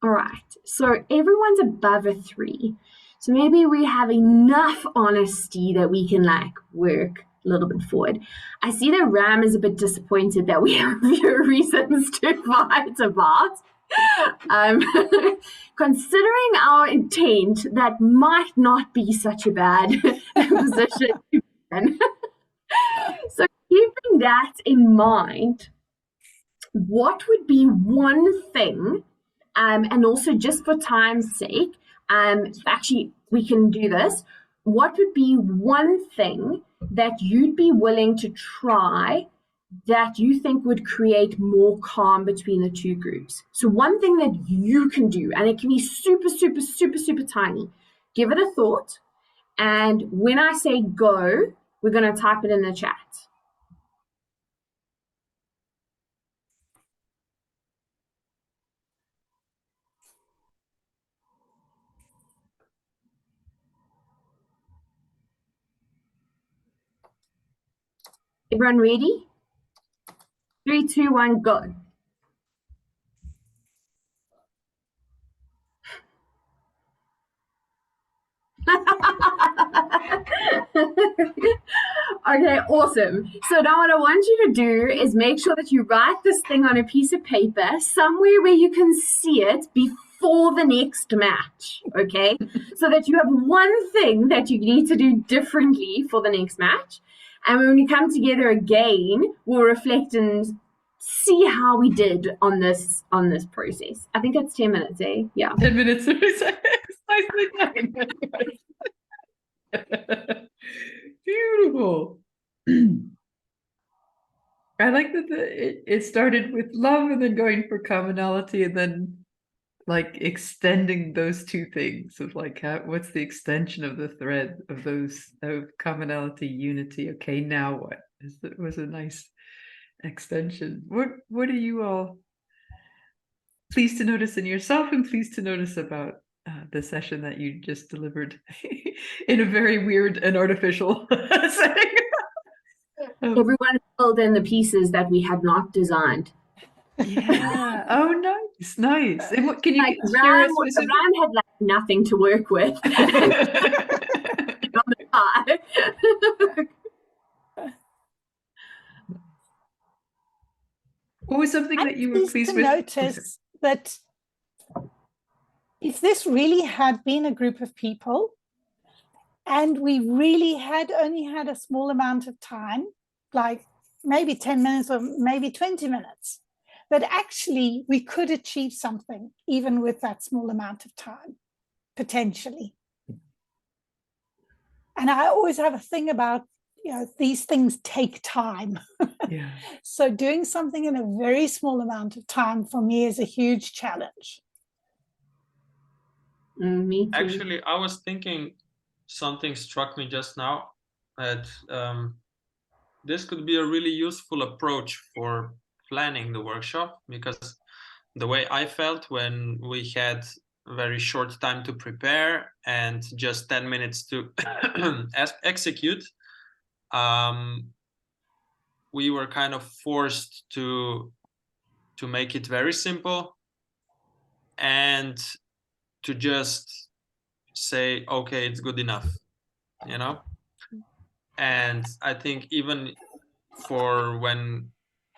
All right. So everyone's above a 3. So maybe we have enough honesty that we can work a little bit forward. I see that Ram is a bit disappointed that we have few reasons to fight about. Considering our intent, that might not be such a bad position to be in. So keeping that in mind, what would be one thing, and also just for time's sake, actually we can do this, what would be one thing that you'd be willing to try that you think would create more calm between the two groups? So one thing that you can do, and it can be super, super, super, super tiny. Give it a thought, and when I say go, we're going to type it in the chat. Everyone ready? 3, 2, 1, go. Okay, awesome. So now what I want you to do is make sure that you write this thing on a piece of paper somewhere where you can see it before the next match, okay? So that you have one thing that you need to do differently for the next match. And when we come together again, we'll reflect and see how we did on this process. I think that's 10 minutes, eh? Yeah. 10 minutes. Nicely done. Beautiful. I like that it started with love and then going for commonality and then extending those two things of what's the extension of the thread of those of commonality, unity. Okay, now what? It was a nice extension. What are you all pleased to notice in yourself and pleased to notice about the session that you just delivered in a very weird and artificial setting? Everyone filled in the pieces that we had not designed. Yeah. Oh, nice. And what can you share Ram a specific? Ram had nothing to work with. What was something that you were pleased with? Notice that if this really had been a group of people and we really had only had a small amount of time, like maybe 10 minutes or maybe 20 minutes, that actually we could achieve something even with that small amount of time, potentially. And I always have a thing about, these things take time. Yeah. So doing something in a very small amount of time for me is a huge challenge. Me too. Actually, I was thinking, something struck me just now, that this could be a really useful approach for planning the workshop, because the way I felt when we had very short time to prepare and just 10 minutes to execute, we were kind of forced to make it very simple and to just say, okay, it's good enough, And I think even for when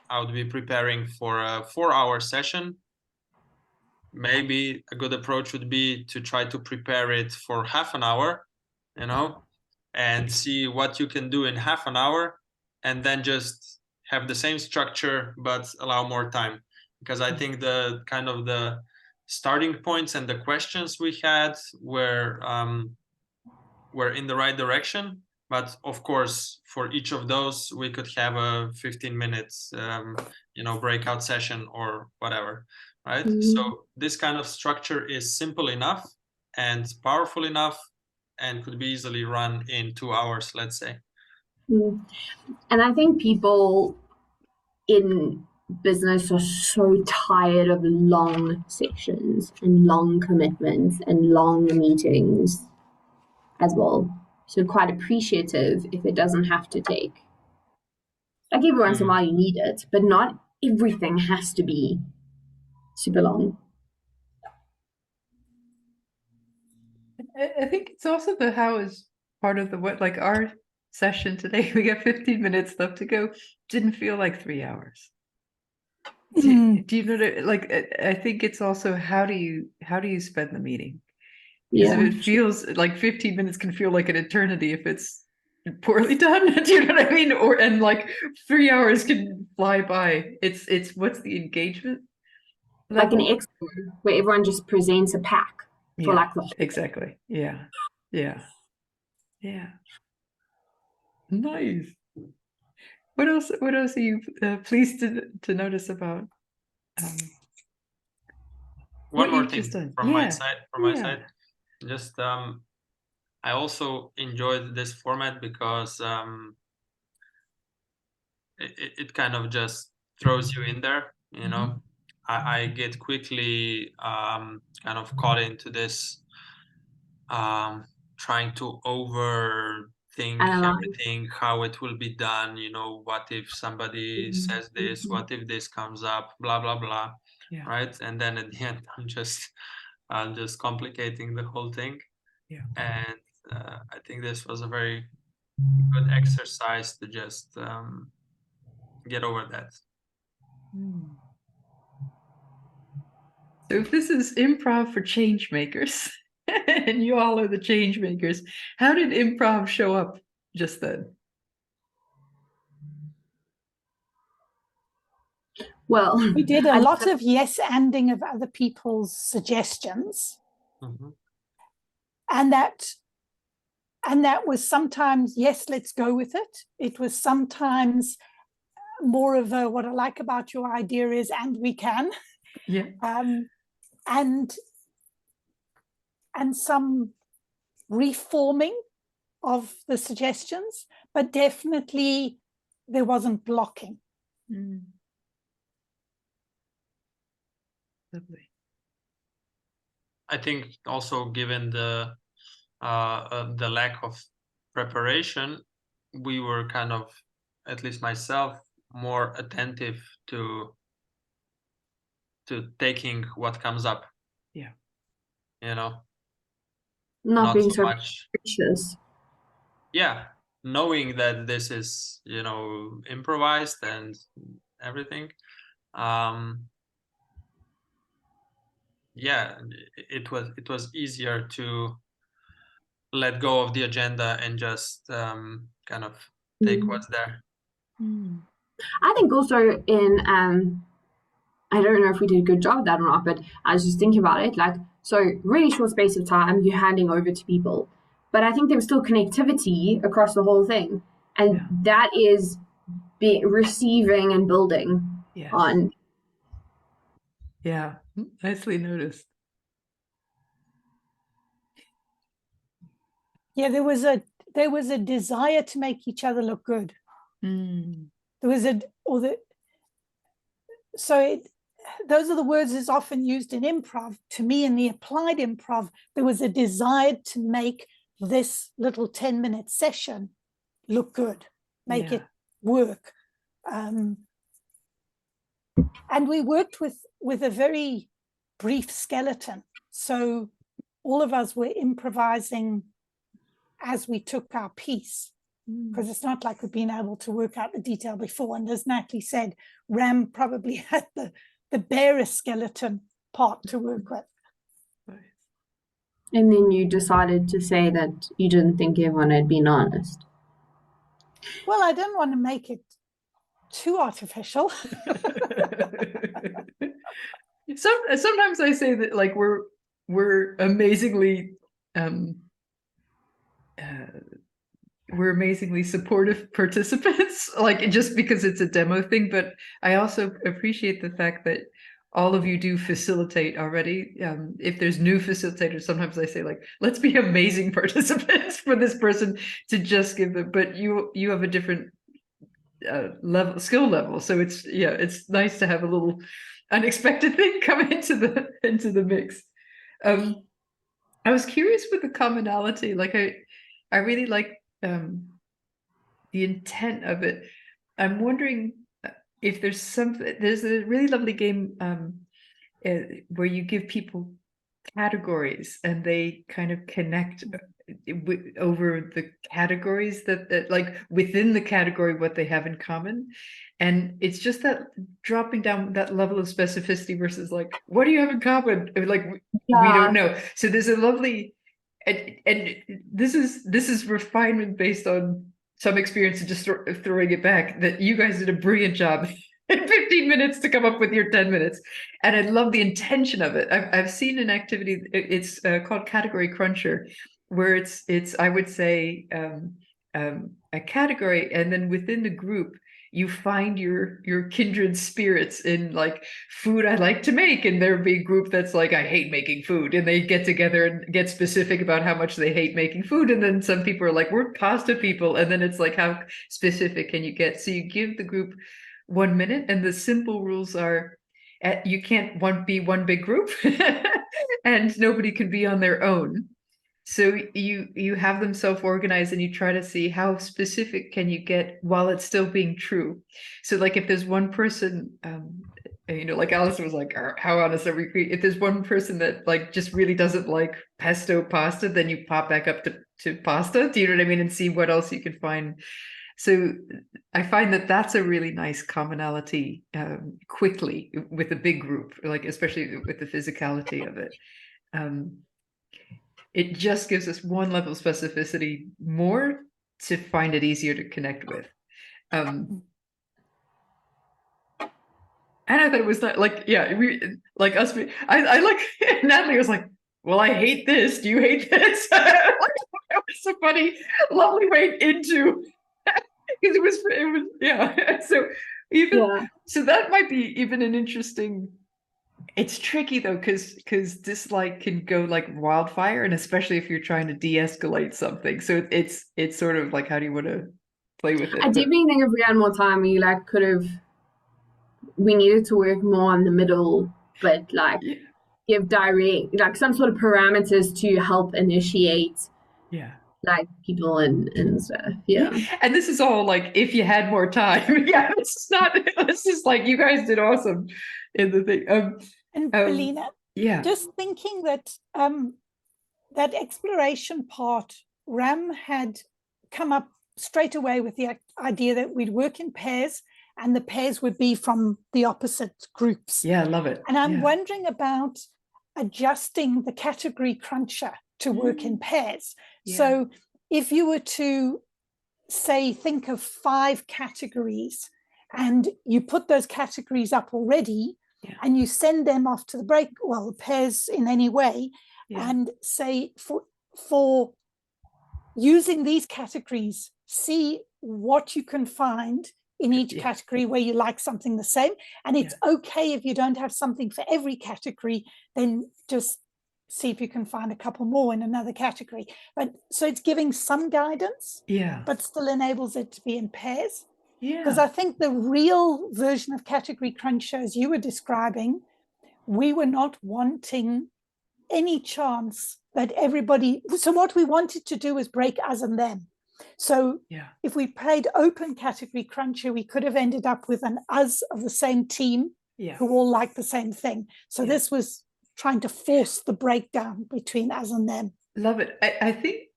I would be preparing for a 4-hour session. Maybe a good approach would be to try to prepare it for half an hour, you know, and see what you can do in half an hour, and then just have the same structure but allow more time. Because I think the kind of the starting points and the questions we had were in the right direction. But of course, for each of those, we could have a 15 minutes, breakout session or whatever, right? So this kind of structure is simple enough and powerful enough and could be easily run in 2 hours, let's say. And I think people in business are so tired of long sessions and long commitments and long meetings as well. So quite appreciative if it doesn't have to take. Like every once in a while you need it, but not everything has to be super long. I think it's also the how is part of the what, like our session today, we got 15 minutes left to go. Didn't feel like 3 hours. Do you know, like, I think it's also how do you spend the meeting? Because if it feels like 15 minutes can feel like an eternity if it's poorly done. Do you know what I mean? And like 3 hours can fly by. It's what's the engagement level? Like an expo where everyone just presents a pack for like the whole exactly. Yeah. Nice. What else are you pleased to notice about one more thing from my side. Just I also enjoyed this format because it kind of just throws you in there, you know. I get quickly kind of caught into this trying to overthink everything, how it will be done, you know, what if somebody says this, what if this comes up, blah blah blah, right? And then at the end I'm just complicating the whole thing. And I think this was a very good exercise to just get over that. So if this is improv for change makers and you all are the change makers, how did improv show up just then? Well, we did a lot of yes-anding of other people's suggestions. And that was sometimes, yes, let's go with it. It was sometimes more of a, what I like about your idea is, and we can. And some reforming of the suggestions, but definitely there wasn't blocking. Lovely. I think also given the lack of preparation, we were kind of, at least myself, more attentive to taking what comes up. You know, not being so much precious. Knowing that this is, you know, improvised and everything. It was easier to let go of the agenda and just kind of take what's there. I think also in I don't know if we did a good job of that or not, but I was just thinking about it, like, so really short space of time you're handing over to people, but I think there was still connectivity across the whole thing, and that is receiving and building on. Nicely noticed. There was a desire to make each other look good. Those are the words that's often used in improv. To me, in the applied improv, there was a desire to make this little 10-minute session look good, make it work. And we worked with a very brief skeleton. So all of us were improvising as we took our piece. because it's not like we've been able to work out the detail before. And as Natalie said, Ram probably had the barest skeleton part to work with. And then you decided to say that you didn't think everyone had been honest. Well, I didn't want to make it too artificial. Sometimes I say that like we're amazingly supportive participants, like just because it's a demo thing. But I also appreciate the fact that all of you do facilitate already. If there's new facilitators, sometimes I say like, let's be amazing participants for this person to just give them. But you have a different skill level, so it's nice to have a little unexpected thing come into the mix. I was curious with the commonality. Like I really like the intent of it. I'm wondering if there's a really lovely game where you give people categories and they kind of connect over the categories that like within the category what they have in common. And it's just that dropping down that level of specificity versus like, what do you have in common? Like we don't know. So there's a lovely and this is refinement based on some experience of just throwing it back, that you guys did a brilliant job in 15 minutes to come up with your 10 minutes. And I love the intention of it. I've seen an activity, it's called Category Cruncher, where it's I would say a category, and then within the group you find your kindred spirits in like food I like to make, and there'll be a group that's like, I hate making food, and they get together and get specific about how much they hate making food. And then some people are like, we're pasta people, and then it's like, how specific can you get? So you give the group 1 minute, and the simple rules are you can't be one big group and nobody can be on their own. So you have them self-organize, and you try to see how specific can you get while it's still being true. So like if there's one person, like Alice was like, how honest are we? If there's one person that like just really doesn't like pesto pasta, then you pop back up to pasta. Do you know what I mean? And see what else you can find. So I find that that's a really nice commonality quickly with a big group, like especially with the physicality of it. It just gives us one level of specificity more to find it easier to connect with. And I thought it was not like, like us, I like, Natalie was like, well, I hate this. Do you hate this? It was a funny, lovely way into, because it was, yeah. So so that might be even an interesting. It's tricky though, because dislike can go like wildfire, and especially if you're trying to de-escalate something. So it's sort of like, how do you want to play with it? I definitely think if we had more time, we needed to work more on the middle, but like give direct, like some sort of parameters to help initiate. Like people and stuff. And this is all like, if you had more time. This is like, you guys did awesome in the thing. And Belina, just thinking that that exploration part, Ram had come up straight away with the idea that we'd work in pairs, and the pairs would be from the opposite groups. Yeah, I love it. And I'm wondering about adjusting the category cruncher to work in pairs. So if you were to say, think of 5 categories, and you put those categories up already, and you send them off to the break, well, pairs in any way, and say for using these categories, see what you can find in each category where you like something the same. And it's okay if you don't have something for every category, then just see if you can find a couple more in another category. But so it's giving some guidance, but still enables it to be in pairs. Because I think the real version of Category Cruncher, as you were describing, we were not wanting any chance that everybody, so what we wanted to do was break us and them. So if we played open Category Cruncher, we could have ended up with an us of the same team who all like the same thing. So this was trying to force the breakdown between us and them. Love it. I think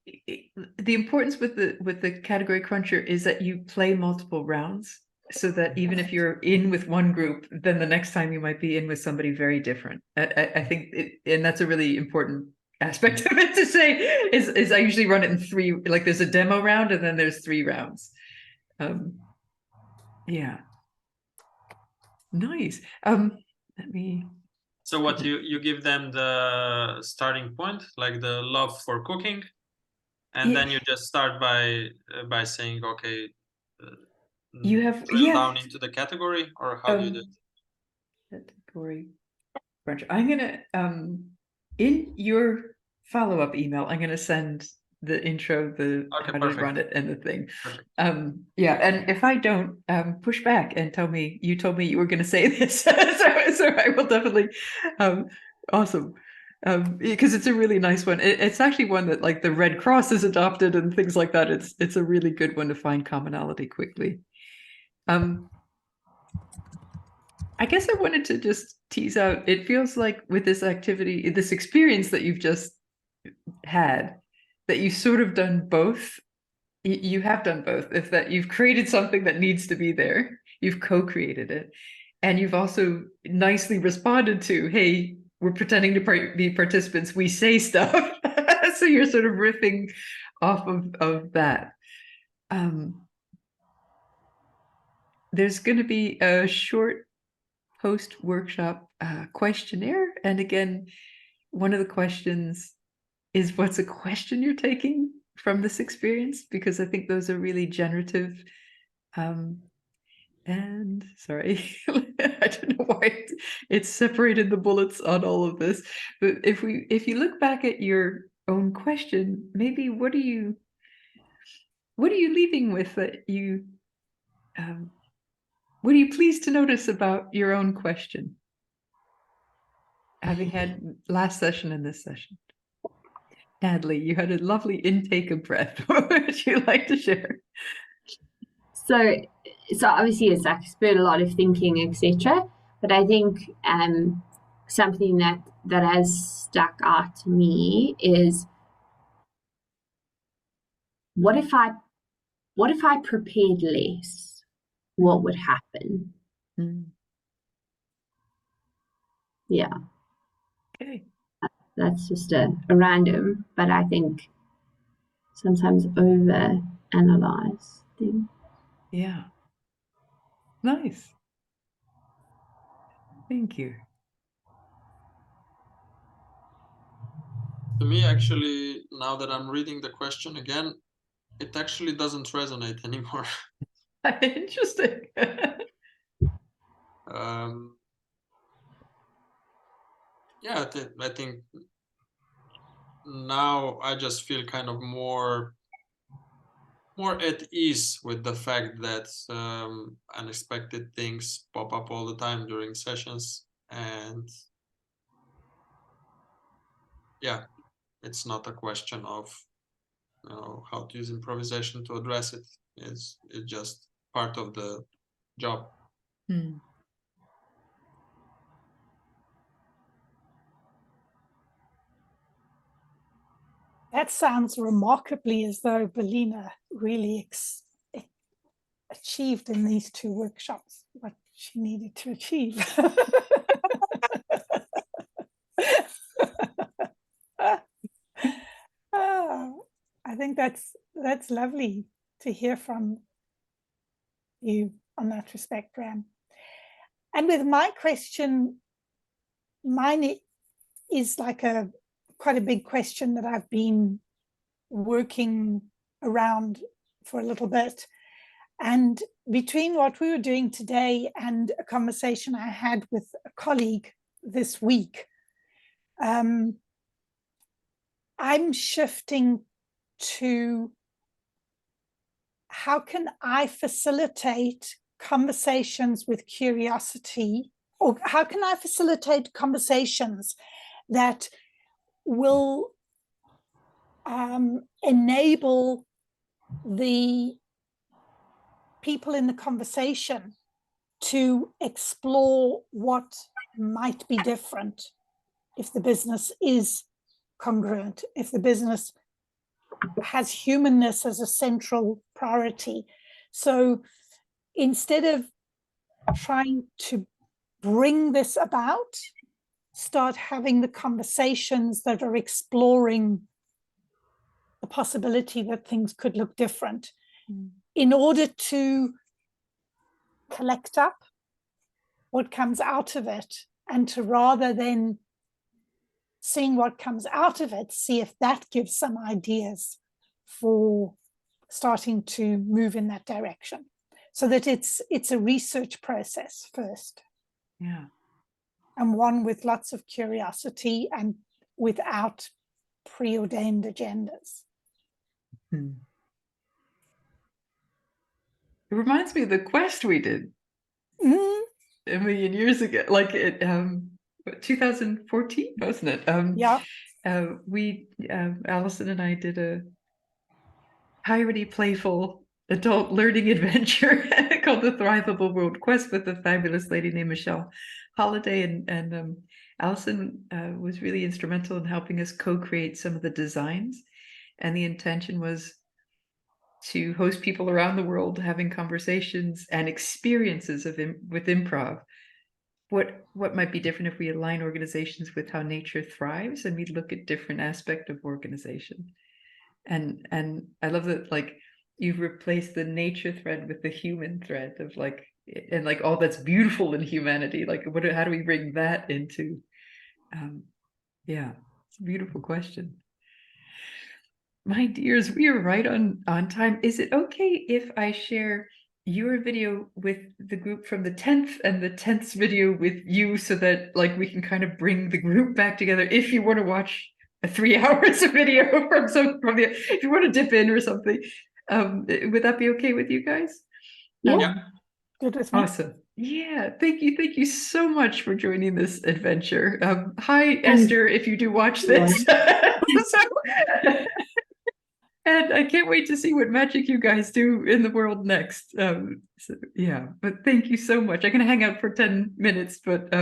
the importance with the category cruncher is that you play multiple rounds, so that even if you're in with one group, then the next time you might be in with somebody very different. I think and that's a really important aspect of it to say, is I usually run it in 3, like there's a demo round and then there's 3 rounds. Yeah. Nice. Let me. So what you give them the starting point, like the love for cooking, and then you just start by saying, okay, you have drill down into the category, or how do you do it? Category cruncher. I'm gonna in your follow-up email, I'm gonna send the intro, how to run it, and the thing. Perfect. Yeah, and if I don't, push back and tell me you told me you were going to say this, so I will definitely. Awesome, because it's a really nice one. It's actually one that, like, the Red Cross has adopted and things like that. It's a really good one to find commonality quickly. I guess I wanted to just tease out. It feels like with this activity, this experience that you've just had, that you've sort of done both. You have done both. If that you've created something that needs to be there, you've co-created it, and you've also nicely responded to, hey, we're pretending to be participants, we say stuff. So you're sort of riffing off of that. There's going to be a short post-workshop questionnaire, and again, one of the questions is, what's a question you're taking from this experience? Because I think those are really generative. And sorry, I don't know why it's separated the bullets on all of this, but if you look back at your own question, maybe what are you leaving with that you what are you pleased to notice about your own question, having had last session and this session? Natalie, you had a lovely intake of breath. What would you like to share? So obviously it's like spurred a lot of thinking, etc. But I think something that has stuck out to me is, what if I prepared less? What would happen? Yeah. Okay. That's just a random, but I think sometimes over analyze things. Yeah. Nice. Thank you. To me, actually, now that I'm reading the question again, it actually doesn't resonate anymore. Interesting. Yeah, I think now I just feel kind of more at ease with the fact that unexpected things pop up all the time during sessions, and yeah, it's not a question of how to use improvisation to address it. It's just part of the job. That sounds remarkably as though Belina really achieved in these 2 workshops what she needed to achieve. I think that's lovely to hear from you on that respect, Ram. And with my question, mine is like quite a big question that I've been working around for a little bit. And between what we were doing today and a conversation I had with a colleague this week, I'm shifting to, how can I facilitate conversations with curiosity, or how can I facilitate conversations that will enable the people in the conversation to explore what might be different if the business is congruent, if the business has humanness as a central priority. So instead of trying to bring this about, start having the conversations that are exploring the possibility that things could look different in order to collect up what comes out of it, and to, rather than seeing what comes out of it, see if that gives some ideas for starting to move in that direction, so that it's a research process first. Yeah. And one with lots of curiosity and without preordained agendas. It reminds me of the quest we did a million years ago, like it 2014, wasn't it? Yeah. We Alison and I did a piratey, playful adult learning adventure called the Thrivable World Quest with a fabulous lady named Michelle Holiday, and Alison was really instrumental in helping us co-create some of the designs, and the intention was to host people around the world having conversations and experiences with improv. What might be different if we align organizations with how nature thrives, and we look at different aspects of organization. And I love that, like, you've replaced the nature thread with the human thread of like, and like all that's beautiful in humanity. Like, how do we bring that into? Yeah, it's a beautiful question. My dears, we are right on time. Is it okay if I share your video with the group from the 10th and the 10th video with you, so that like we can kind of bring the group back together if you want to watch 3 hours of video if you want to dip in or something? Would that be okay with you guys? Yeah. Good with me. Awesome. Yeah, thank you so much for joining this adventure. Hi, Esther, if you do watch this. And I can't wait to see what magic you guys do in the world next. So, yeah, but thank you so much. I'm going to hang out for 10 minutes, but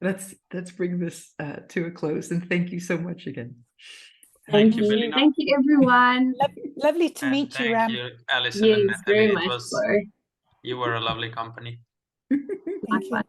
let's bring this to a close. And thank you so much again. Thank you, you. Belina. Thank you, everyone. Lovely to meet you, Thank Ram. you, Alison and Yes, very Natalie. much so. You were a lovely company. Thank you. Likewise.